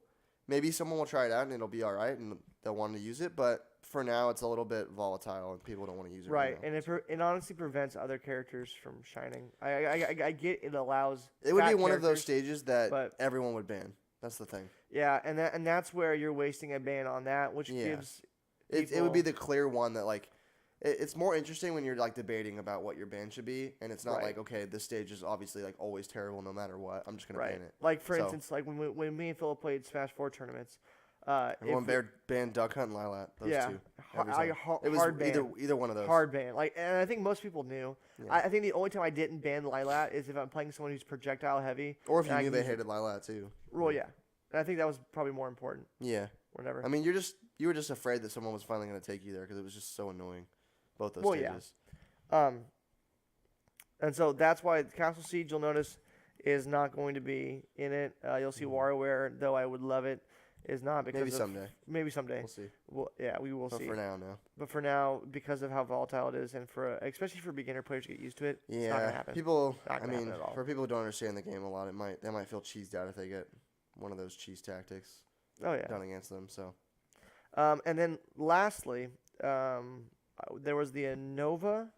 Maybe someone will try it out, and it'll be all right, and they'll want to use it, but... For now, it's a little bit volatile, and people don't want to use it. Right, and it honestly prevents other characters from shining. I get it allows. It would be one of those stages that everyone would ban. That's the thing. Yeah, and that's where you're wasting a ban on that, which gives. It would be the clear one that like. It's more interesting when you're like debating about what your ban should be, and it's not like, okay, this stage is obviously like always terrible no matter what. I'm just gonna ban it. Like for instance, like when me and Philip played Smash 4 tournaments. Everyone banned Duck Hunt and Lylat. Those two. It was hard either one of those. Hard ban. And I think most people knew. Yeah. I think the only time I didn't ban Lylat is if I'm playing someone who's projectile heavy. Or if you knew they hated Lylat too. Well, yeah. And I think that was probably more important. Yeah. Whatever. I mean, you were just afraid that someone was finally going to take you there because it was just so annoying. Both those stages. Yeah. And so that's why Castle Siege, you'll notice, is not going to be in it. You'll see WarioWare, though I would love it, is not because maybe someday. We'll see. Well, yeah, we will see. But for now, no. But for now, because of how volatile it is, and especially for beginner players to get used to it, it's not gonna happen. For people who don't understand the game a lot, they might feel cheesed out if they get one of those cheese tactics. Done against them. So. And then lastly, there was the Nova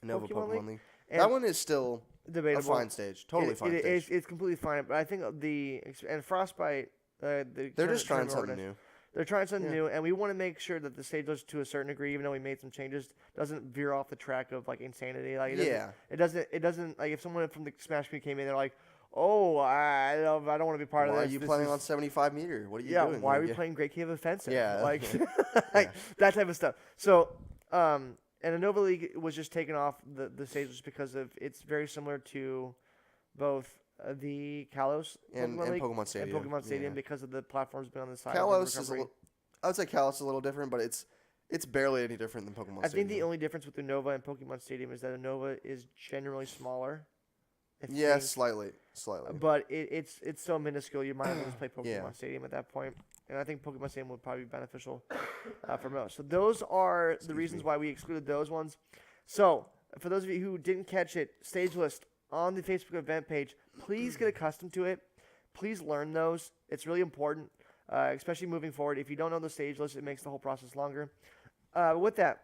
Pokemon League. That one is still debatable. A fine stage. Totally fine stage. It's completely fine. But I think and Frostbite. They're just trying something new. They're trying something new, and we want to make sure that the stage, to a certain degree, even though we made some changes, doesn't veer off the track of like insanity. Like it doesn't like if someone from the Smash community came in, they're like, oh, I don't want to be part of this. Why are you playing on 75 meter? What are you doing? Yeah, why are we playing Great Cave Offensive? Yeah, like that type of stuff. So, and the Nova League was just taken off the stage just because of it's very similar to both. The Kalos and Pokemon Stadium. And Pokemon Stadium because of the platforms being on the side. Kalos is I would say Kalos is a little different, but it's barely any different than Pokemon Stadium. I think the only difference with Unova and Pokemon Stadium is that Unova is generally smaller. Slightly. But it's so minuscule. You might as well just play Pokemon Stadium at that point. And I think Pokemon Stadium would probably be beneficial for most. So those are the reasons why we excluded those ones. So for those of you who didn't catch it, stage list on the Facebook event page. Please get accustomed to it. Please learn those. It's really important, especially moving forward. If you don't know the stage list, it makes the whole process longer. With that,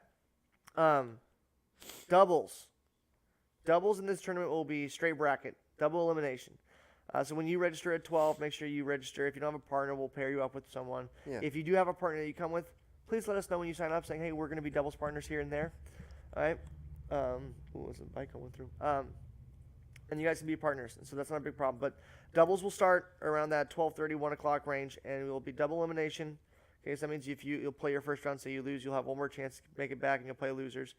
doubles. Doubles in this tournament will be straight bracket, double elimination. So when you register at 12, make sure you register. If you don't have a partner, we'll pair you up with someone. Yeah. If you do have a partner that you come with, please let us know when you sign up saying, hey, we're going to be doubles partners here and there. All right? There's a bike going through. And you guys can be partners, so that's not a big problem. But doubles will start around that 12:30, 1 o'clock range, and it will be double elimination. Okay, so that means if you'll play your first round, say you lose, you'll have one more chance to make it back, and you'll play losers.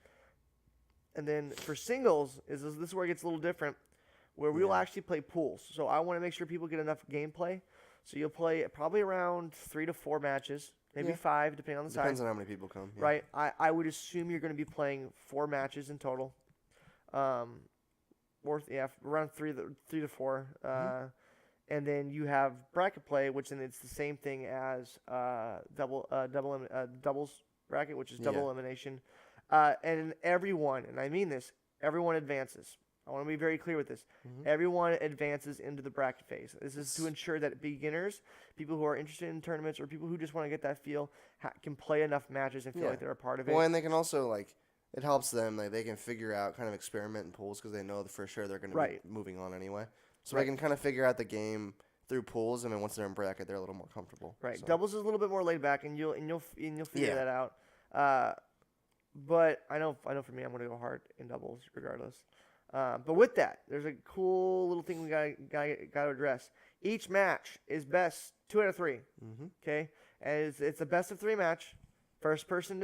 And then for singles, this is where it gets a little different, where we will actually play pools. So I want to make sure people get enough gameplay. So you'll play probably around 3 to 4 matches, maybe 5, depending on the size. Depends on how many people come. Yeah. Right. I would assume you're going to be playing 4 matches in total. Around 3 to 4. And then you have bracket play, which then it's the same thing as doubles bracket, which is double elimination. And everyone, and I mean this, everyone advances. I want to be very clear with this. Everyone advances into the bracket phase. This is to ensure that beginners, people who are interested in tournaments, or people who just want to get that feel, can play enough matches and feel like they're a part of it. Well, and they can also, it helps them. They can figure out, kind of experiment in pools because they know for sure they're going to be moving on anyway. So they can kind of figure out the game through pools, and then once they're in bracket, they're a little more comfortable. Right. So. Doubles is a little bit more laid back, and you'll figure that out. But I know for me, I'm going to go hard in doubles regardless. But with that, there's a cool little thing we got to address. Each match is best 2 out of 3. Okay, and it's a best of 3 match. First person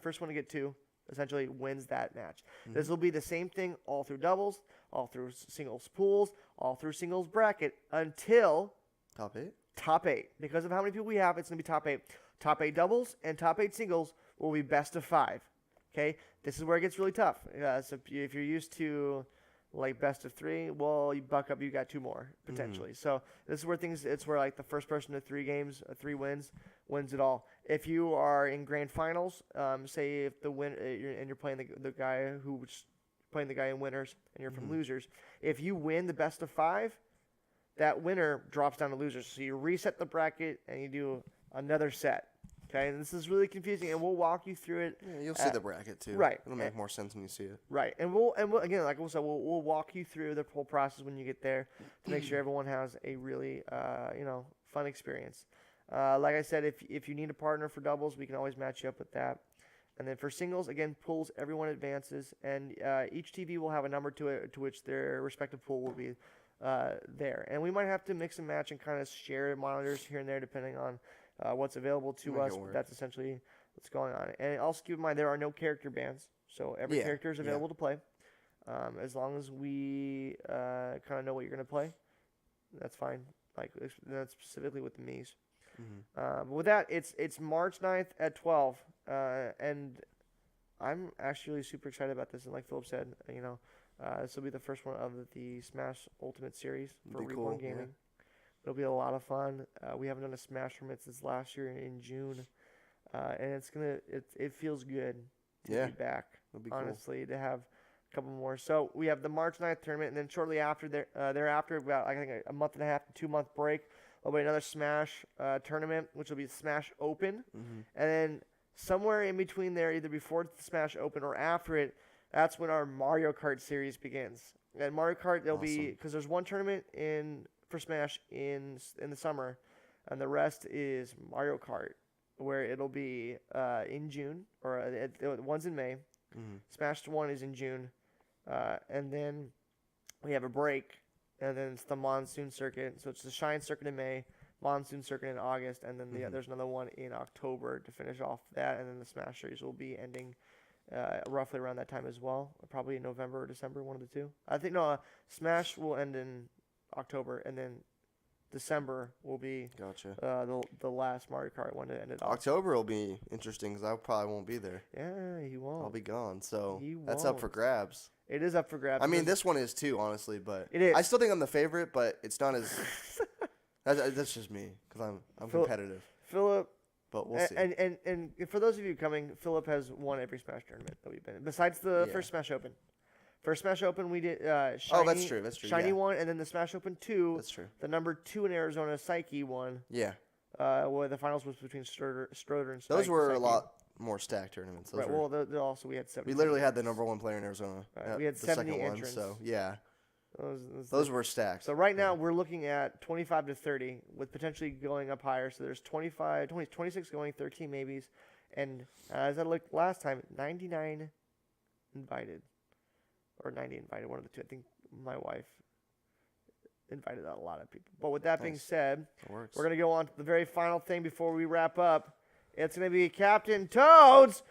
first one to get 2 essentially wins that match. This will be the same thing all through doubles, all through singles pools, all through singles bracket until top 8. Because of how many people we have, it's going to be top 8. Top 8 doubles and top 8 singles will be best of 5. Okay, this is where it gets really tough. So if you're used to best of 3, well, you buck up, you got 2 more potentially. So this is where it's where the first person to 3 games, 3 wins it all. If you are in grand finals, say if the win and you're playing the guy who's playing the guy in winners, and you're from losers, if you win the best of 5, that winner drops down to losers. So you reset the bracket and you do another set. Okay, and this is really confusing, and we'll walk you through it. Yeah, you'll see the bracket too. Right, it'll make more sense when you see it. Right, and we'll again, like we said, we'll walk you through the whole process when you get there to make sure everyone has a really fun experience. Like I said, if you need a partner for doubles, we can always match you up with that. And then for singles, again, pools, everyone advances, and each TV will have a number to it to which their respective pool will be there. And we might have to mix and match and kind of share monitors here and there depending on what's available to us. But that's essentially what's going on. And also keep in mind there are no character bans, so every character is available to play. As long as we kind of know what you're going to play, that's fine. Like that's specifically with the Mii's. But with that, it's March 9th at 12, and I'm actually super excited about this. And like Philip said, this will be the first one of the Smash Ultimate Series for ReBorn Gaming. Yeah. It'll be a lot of fun. We haven't done a Smash tournament since last year in June, and it feels good to be back. Honestly, to have a couple more. So we have the March 9th tournament, and then shortly after thereafter, about I think a month and a half to 2 month break. There'll be another Smash tournament, which will be Smash Open. And then somewhere in between there, either before the Smash Open or after it, that's when our Mario Kart series begins. And Mario Kart, there'll be, because there's one tournament for Smash in the summer, and the rest is Mario Kart, where it'll be in June, or one's in May. Smash 1 is in June. And then we have a break. And then it's the Monsoon Circuit. So it's the Shine Circuit in May, Monsoon Circuit in August, and then there's another one in October to finish off that. And then the Smash Series will be ending roughly around that time as well. Probably in November or December, one of the two. I think, Smash will end in October, and then December will be the last Mario Kart one to end it off. October will be interesting because I probably won't be there. Yeah, he won't. I'll be gone, so that's up for grabs. It is up for grabs. I mean, this one is too, honestly, but it is. I still think I'm the favorite, but it's not as. That's just me because I'm competitive. Philip, but we'll see. And for those of you coming, Philip has won every Smash tournament that we've been in, besides the first Smash Open. First Smash Open we did. Shiny, that's true. Shiny won, and then the Smash Open 2. That's true. The number 2 in Arizona, Psyche won. Yeah. Where the finals was between Stroder and Psyche. Those were a lot more stacked tournaments. Right. Well, also we had 70. We literally had the number 1 player in Arizona. Right. We had 70 entrants. So yeah. Those were stacked. So right now we're looking at 25 to 30, with potentially going up higher. So there's 26 going, 13 maybes, and as I looked last time, 99 invited, or 90 invited, one of the two. I think my wife invited a lot of people. But with that being said, we're going to go on to the very final thing before we wrap up. It's going to be Captain Toad's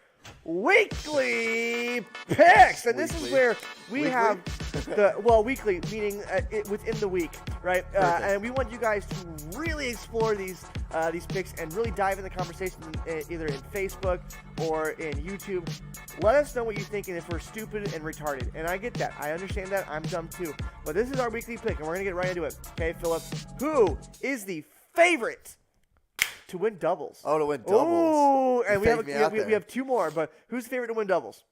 Weekly Picks. And this is where we have weekly, meaning within the week, right? And we want you guys to really explore these picks and really dive in the conversation either in Facebook or in YouTube. Let us know what you think and if we're stupid and retarded. And I get that. I understand that. I'm dumb too. But this is our weekly pick, and we're going to get right into it. Okay, Philip, who is the favorite to win doubles? Oh, to win doubles. Ooh, and we have two more, but who's the favorite to win doubles?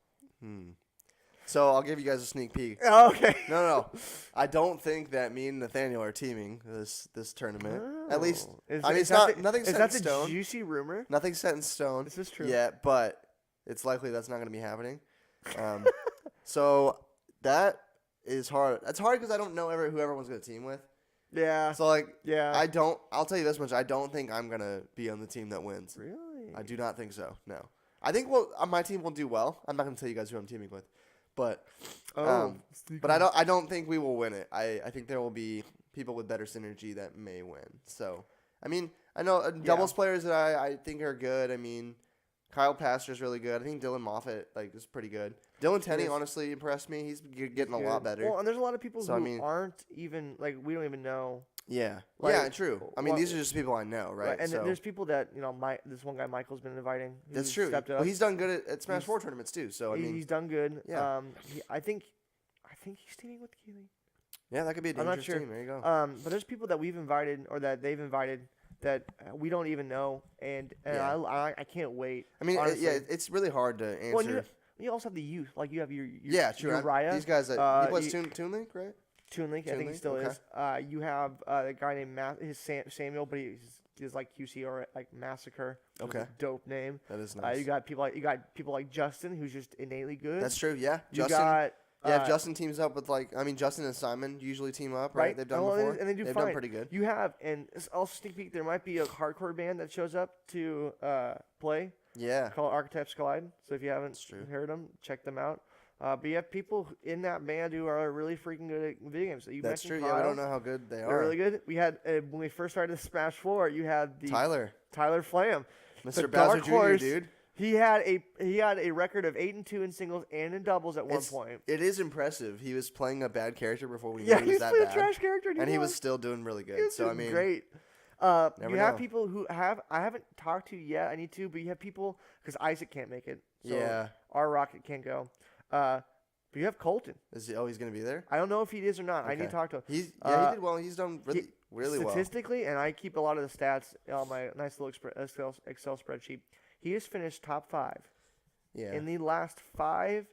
So I'll give you guys a sneak peek. Oh, okay. No. I don't think that me and Nathaniel are teaming this tournament. Oh. At least, nothing's set in stone. Is that the juicy rumor? Nothing's set in stone. This is true. Yeah, but it's likely that's not going to be happening. So that is hard. That's hard because I don't know who everyone's going to team with. Yeah. So, I'll tell you this much. I don't think I'm going to be on the team that wins. Really? I do not think so, no. I think my team will do well. I'm not going to tell you guys who I'm teaming with. But I don't think we will win it. I think there will be people with better synergy that may win. So, I mean, I know doubles players that I think are good. I mean, Kyle Paster's really good. I think Dylan Moffitt is pretty good. Dylan Tenney honestly impressed me. He's getting a lot better. Well, and there's a lot of people who aren't even we don't even know. Yeah, true. I mean, these are just people I know, right? And there's people that this one guy Michael's been inviting. That's true. Well, he's done good at Smash 4 tournaments too. So I mean, he's done good. Yeah. I think he's teaming with Keely. Yeah, that could be a dangerous team. There you go. But there's people that we've invited or that they've invited that we don't even know, and I can't wait. I mean, it's really hard to answer. Well, you also have the youth, like you have your true. Raya. These guys he plays Toon Link, right? Toon Link, I think he still is. You have a guy named Samuel, but he's like QC or like Massacre. Okay, dope name. That is nice. You got people like Justin, who's just innately good. That's true. Yeah, Justin. If Justin teams up with Justin and Simon usually team up, right? They've done before. And they've done pretty good. You have, and also sneak peek, there might be a hardcore band that shows up to play. Yeah. Called Archetypes Collide. So if you haven't heard them, check them out. But you have people in that band who are really freaking good at video games. So That's true. Kyle. Yeah, we don't know how good they are. They're really good. We had when we first started the Smash 4, you had the Tyler Flam, Mr. Bowser Jr., dude. He had a record of 8-2 in singles and in doubles at one point. It is impressive. He was playing a bad character before we knew he he was that bad. a trash character, and he was still doing really good. So I mean, great. You have people who I haven't talked to yet. I need to, but you have people because Isaac can't make it. So our Rocket can't go. But you have Colton. He's going to be there? I don't know if he is or not. Okay. I need to talk to him. He did well. He's done really well. Statistically, and I keep a lot of the stats on my nice little Excel spreadsheet. He has finished top 5 in the last 5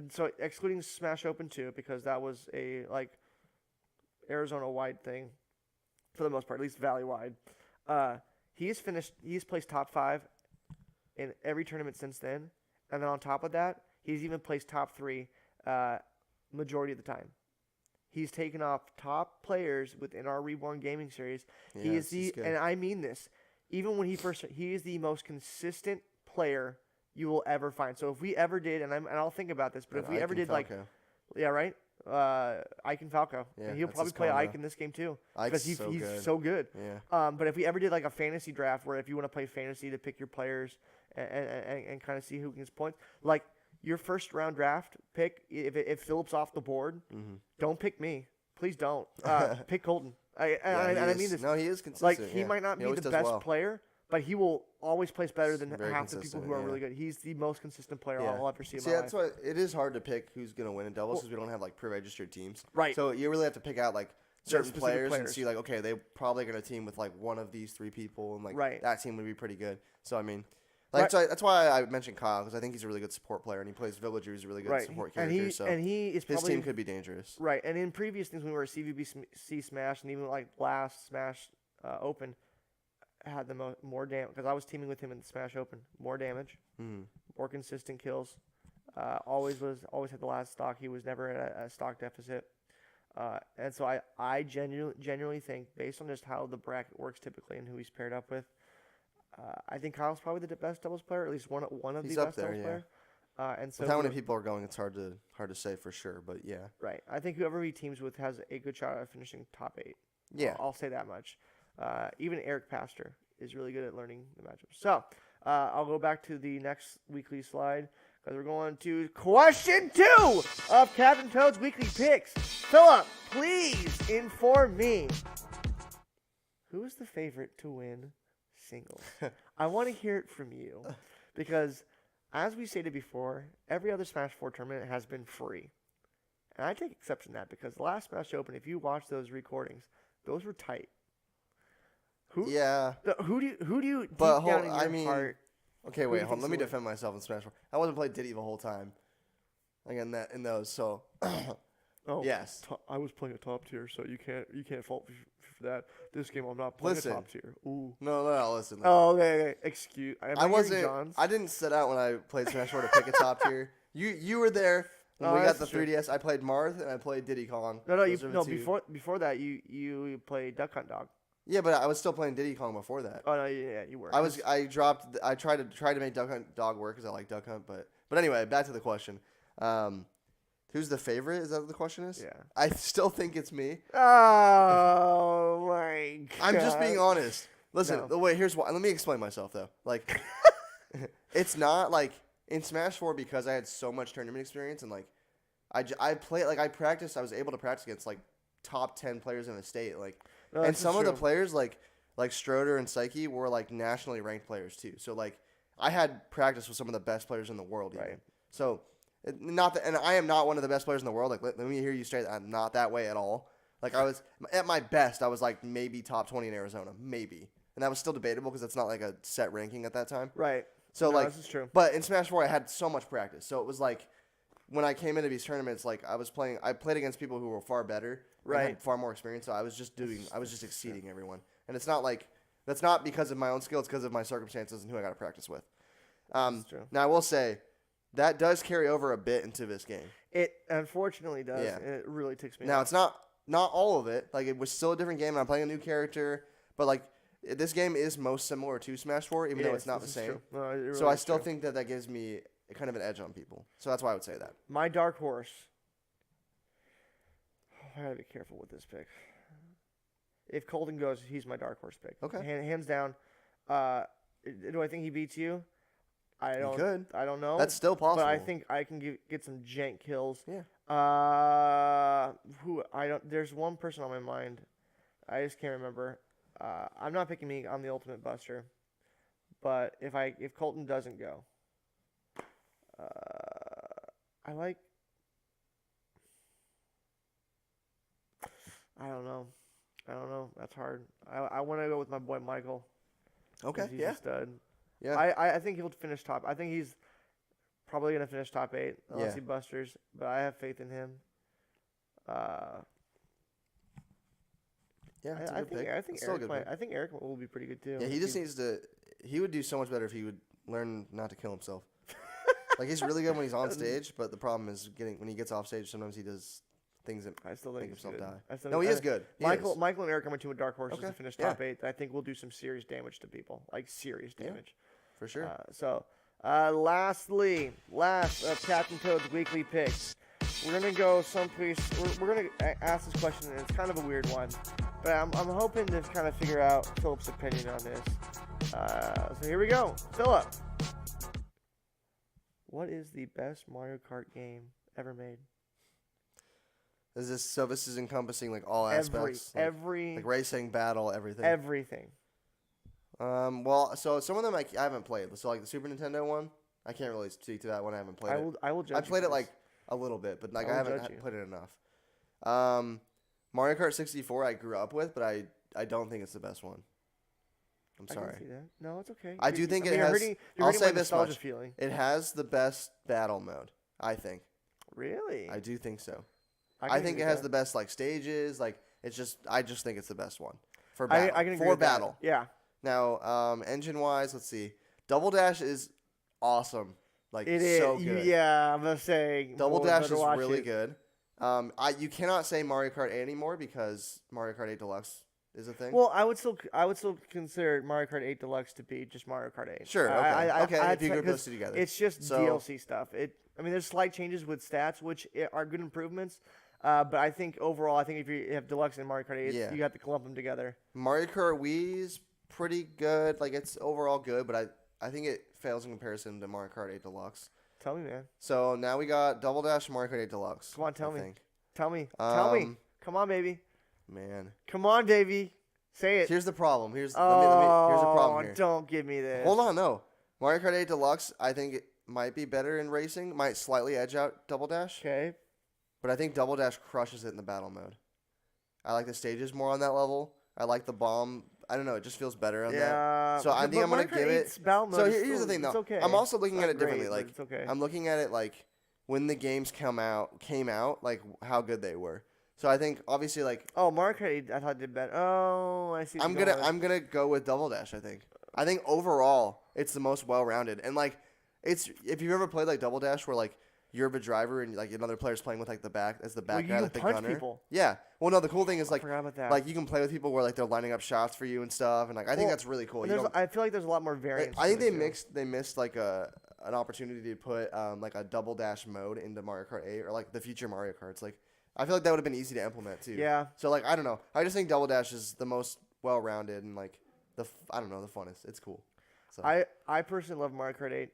so excluding Smash Open 2 because that was a Arizona-wide thing for the most part, at least Valley-wide. He has placed top 5 in every tournament since then, and then on top of that, he's even placed top 3 majority of the time. He's taken off top players within our ReBorn gaming series. Yeah, and I mean this, even when he is the most consistent player you will ever find. So if we ever did, and I'll think about this, but if we ever did Falco. Ike and Falco, and he'll probably play Ike in this game too because he's so good. Yeah. But if we ever did like a fantasy draft where if you want to play fantasy to pick your players and kind of see who gets points, like your first round draft pick, if Philip's off the board, don't pick me. Please don't. Pick Colton. I mean this. No, he is consistent. Like he might not be the best player, but he will always place better than half the people who are really good. He's the most consistent player I'll ever see in my life. That's why it is hard to pick who's going to win in doubles because we don't have like pre-registered teams. Right. So you really have to pick out like certain players and see like, okay, they're probably going to team with like one of these 3 people and like that team would be pretty good. So I mean, that's why I mentioned Kyle because I think he's a really good support player and he plays Villager, who's a really good support character. His team could be dangerous. Right. And in previous things when we were at CVBC Smash and even like last Smash Open, had the more damage because I was teaming with him in the Smash Open. More damage, more consistent kills. Always had the last stock. He was never at a stock deficit. And so I genuinely think, based on just how the bracket works typically and who he's paired up with, I think Kyle's probably the best doubles player, at least one of the best doubles player. And so with how many people are going, it's hard to say for sure, but yeah. Right. I think whoever he teams with has a good shot at finishing top 8. Yeah. I'll say that much. Even Eric Pastor is really good at learning the matchups. So I'll go back to the next weekly slide because we're going to question 2 of Captain Toad's weekly picks. Philip, please inform me. Who is the favorite to win singles? I want to hear it from you because, as we stated before, every other Smash 4 tournament has been free. And I take exception to that because the last Smash Open, if you watch those recordings, those were tight. Who do you deep down in your heart? Okay, wait, hold on. Let me defend myself in Smash 4. I wasn't playing Diddy the whole time. Again, in those, so yes. I was playing a top tier, so you can't fault me for that. This game I'm not playing a top tier. Ooh. No, listen. Oh, okay. Excuse. I didn't set out when I played Smash 4 to pick a top tier. You were there when we got the 3DS. I played Marth and I played Diddy Kong. Before that you played Duck Hunt Dog. Yeah, but I was still playing Diddy Kong before that. Oh no, yeah, you were. I tried to make Duck Hunt Dog work because I like Duck Hunt, but anyway, back to the question. Who's the favorite? Is that what the question is? Yeah. I still think it's me. Oh my God. I'm just being honest. Listen, wait, here's why. Let me explain myself though. Like, it's not like in Smash 4 because I had so much tournament experience and like, I practiced. I was able to practice against like top 10 players in the state. Like. No, and some of the players like Stroder and Psyche were like nationally ranked players too. So like I had practice with some of the best players in the world. Even. Right. So and I am not one of the best players in the world. Like let me hear you straight. I'm not that way at all. Like I was at my best. I was like maybe top 20 in Arizona, maybe, and that was still debatable because it's not like a set ranking at that time. Right. So this is true. But in Smash 4 I had so much practice. So it was like when I came into these tournaments, like I played against people who were far better. Right. Had far more experience, so I was just exceeding everyone. And it's not like that's not because of my own skill; it's because of my circumstances and who I got to practice with. That's true. Now I will say that does carry over a bit into this game. It unfortunately does. Yeah. It really ticks me. Now it's not all of it. Like it was still a different game, and I'm playing a new character. But like this game is most similar to Smash 4, even though it's not the same. No, it really so I still think that gives me kind of an edge on people. So that's why I would say that. My dark horse. I gotta be careful with this pick. If Colton goes, he's my dark horse pick. Okay. Hands down. Do I think he beats you? I don't. He could. I don't know. That's still possible. But I think I can get some jank kills. Yeah. Who I don't. There's one person on my mind. I just can't remember. I'm not picking me. I'm the ultimate buster. But if Colton doesn't go, I like. I don't know. That's hard. I want to go with my boy Michael. Okay. He's Yeah. a stud. Yeah. I think he'll finish top. I think he's probably gonna finish top 8 unless he busters. But I have faith in him. Yeah, it's a good pick. I think Eric will be pretty good too. Yeah, he just needs to. He would do so much better if he would learn not to kill himself. Like he's really good when he's on stage, but the problem is when he gets off stage. Sometimes he does things that I still make think himself die. No, he is good. Michael and Eric are my two dark horses Okay. to finish top 8. I think we'll do some serious damage to people, like serious damage. For sure. Lastly, Captain Toad's weekly picks. We're gonna go someplace. We're gonna ask this question, and it's kind of a weird one, but I'm hoping to kind of figure out Philip's opinion on this. So here we go, Philip. What is the best Mario Kart game ever made? This is encompassing like all aspects, like racing, battle, everything. Everything. Well, so some of them I haven't played. So like the Super Nintendo one, I can't really speak to that one. I haven't played it. I will judge. I played it like a little bit, but like I haven't played it enough. Mario Kart 64 I grew up with, but I don't think it's the best one. I'm sorry. I can see that. No, it's okay. I do think it has. I'll say this much. It has the best battle mode, I think. Really? I do think so. I think it has the best like stages. Like I just think it's the best one for battle. I can agree with battle. That. Yeah. Now, engine wise, let's see. Double Dash is awesome. Like it is. So good. Yeah, I'm just saying. Double Dash is really good. You cannot say Mario Kart 8 anymore because Mario Kart 8 Deluxe is a thing. Well, I would still consider Mario Kart 8 Deluxe to be just Mario Kart 8. Sure. Okay. If you group those two together, it's just DLC stuff. I mean, there's slight changes with stats, which are good improvements. But I think overall, if you have Deluxe and Mario Kart 8, you have to clump them together. Mario Kart Wii's pretty good. Like it's overall good, but I think it fails in comparison to Mario Kart 8 Deluxe. Tell me, man. So now we got Double Dash and Mario Kart 8 Deluxe. Come on, tell me. Tell me. Come on, baby. Man. Come on, baby. Say it. Here's the problem. Here's a problem here. Don't give me this. Hold on, no. Mario Kart 8 Deluxe, I think it might be better in racing. Might slightly edge out Double Dash. Okay. But I think Double Dash crushes it in the battle mode. I like the stages more on that level. I like the bomb. I don't know. It just feels better on that. So I think I'm going to give it. So here's the thing, though. Okay. I'm also looking at it differently. Great, like it's okay. I'm looking at it like when the games came out, like how good they were. So I think obviously like. Oh, Mario Kart 8, I thought did better. Oh, I see. I'm gonna go with Double Dash. I think overall it's the most well-rounded, and like it's if you've ever played like Double Dash where like you're the driver and like another player's playing with like the back guy, like the gunner. People. Yeah. Well, no, the cool thing is like forgot about that. Like you can play with people where like they're lining up shots for you and stuff, and like I think that's really cool. I feel like there's a lot more variance. I think they missed like an opportunity to put like a Double Dash mode into Mario Kart 8 or like the future Mario Karts. Like I feel like that would have been easy to implement too. Yeah. So like I don't know. I just think Double Dash is the most well-rounded and like the funnest. It's cool. So. I personally love Mario Kart 8,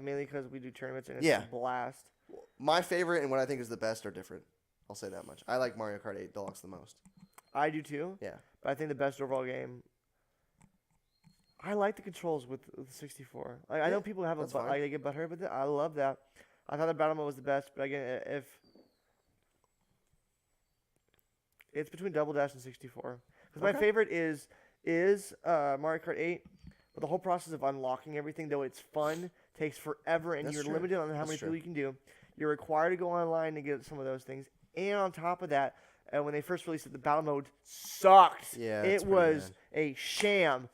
mainly because we do tournaments and it's a blast. My favorite and what I think is the best are different. I'll say that much. I like Mario Kart 8 Deluxe the most. I do too. Yeah. But I think the best overall game. I like the controls with the 64. Like, I know people have they get butthurt, but I love that. I thought the battle mode was the best, but again, if it's between Double Dash and 64, because my favorite is Mario Kart 8. But the whole process of unlocking everything, though it's fun, takes forever, and you're limited on how many people you can do. You're required to go online to get some of those things. And on top of that, when they first released it, the battle mode sucked. Yeah, it was a sham.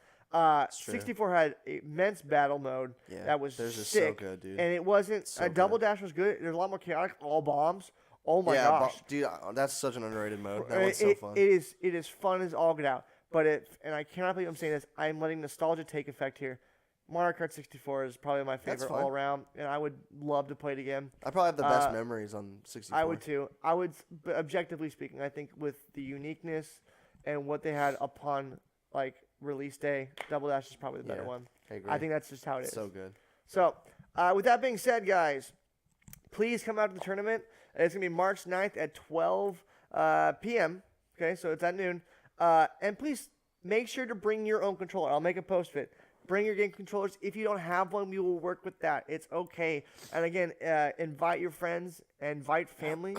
64 had immense battle mode that was sick. So good, dude. And it wasn't Double Dash was good. There's a lot more chaotic, all bombs. Oh my gosh, dude, that's such an underrated mode. That one's so fun. It is fun as all get out. But and I cannot believe I'm saying this. I'm letting nostalgia take effect here. Mario Kart 64 is probably my favorite all around, and I would love to play it again. I probably have the best memories on 64. I would too. But objectively speaking, I think with the uniqueness and what they had upon like release day, Double Dash is probably the better one. I think that's just how it is. So good. So, with that being said, guys, please come out to the tournament. It's going to be March 9th at 12 p.m. Okay, so it's at noon. And please make sure to bring your own controller. I'll make a post of it. Bring your game controllers. If you don't have one, we will work with that. It's okay. And again, invite your friends, invite family.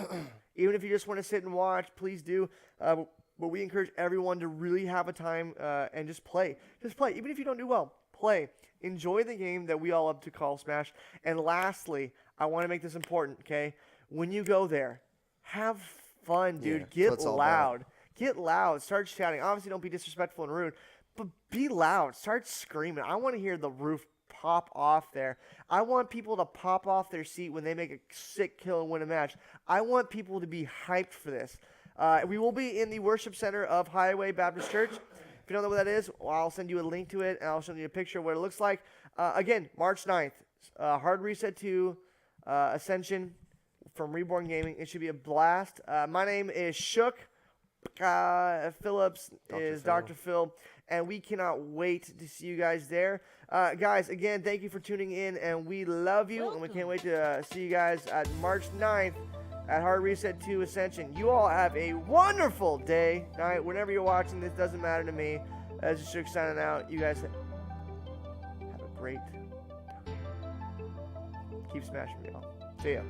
Even if you just want to sit and watch, please do. But we encourage everyone to really have a time and just play. Just play. Even if you don't do well, play. Enjoy the game that we all love to call Smash. And lastly, I want to make this important, okay? When you go there, have fun, dude. Get loud. Get loud. Start shouting. Obviously, don't be disrespectful and rude. But be loud. Start screaming. I want to hear the roof pop off there. I want people to pop off their seat when they make a sick kill and win a match. I want people to be hyped for this. We will be in the worship center of Highway Baptist Church. If you don't know what that is, well, I'll send you a link to it, and I'll show you a picture of what it looks like. Again, March 9th, Hard Reset 2, Ascension from ReBorn Gaming. It should be a blast. My name is Shook. Phillips is Dr. Phil, and we cannot wait to see you guys there. Guys, again, thank you for tuning in, and we love you, and we can't wait to see you guys at March 9th at Hard Reset 2 Ascension. You all have a wonderful day, night, whenever you're watching this, doesn't matter to me. As just Shook signing out, you guys have a great, keep smashing me, y'all. See ya.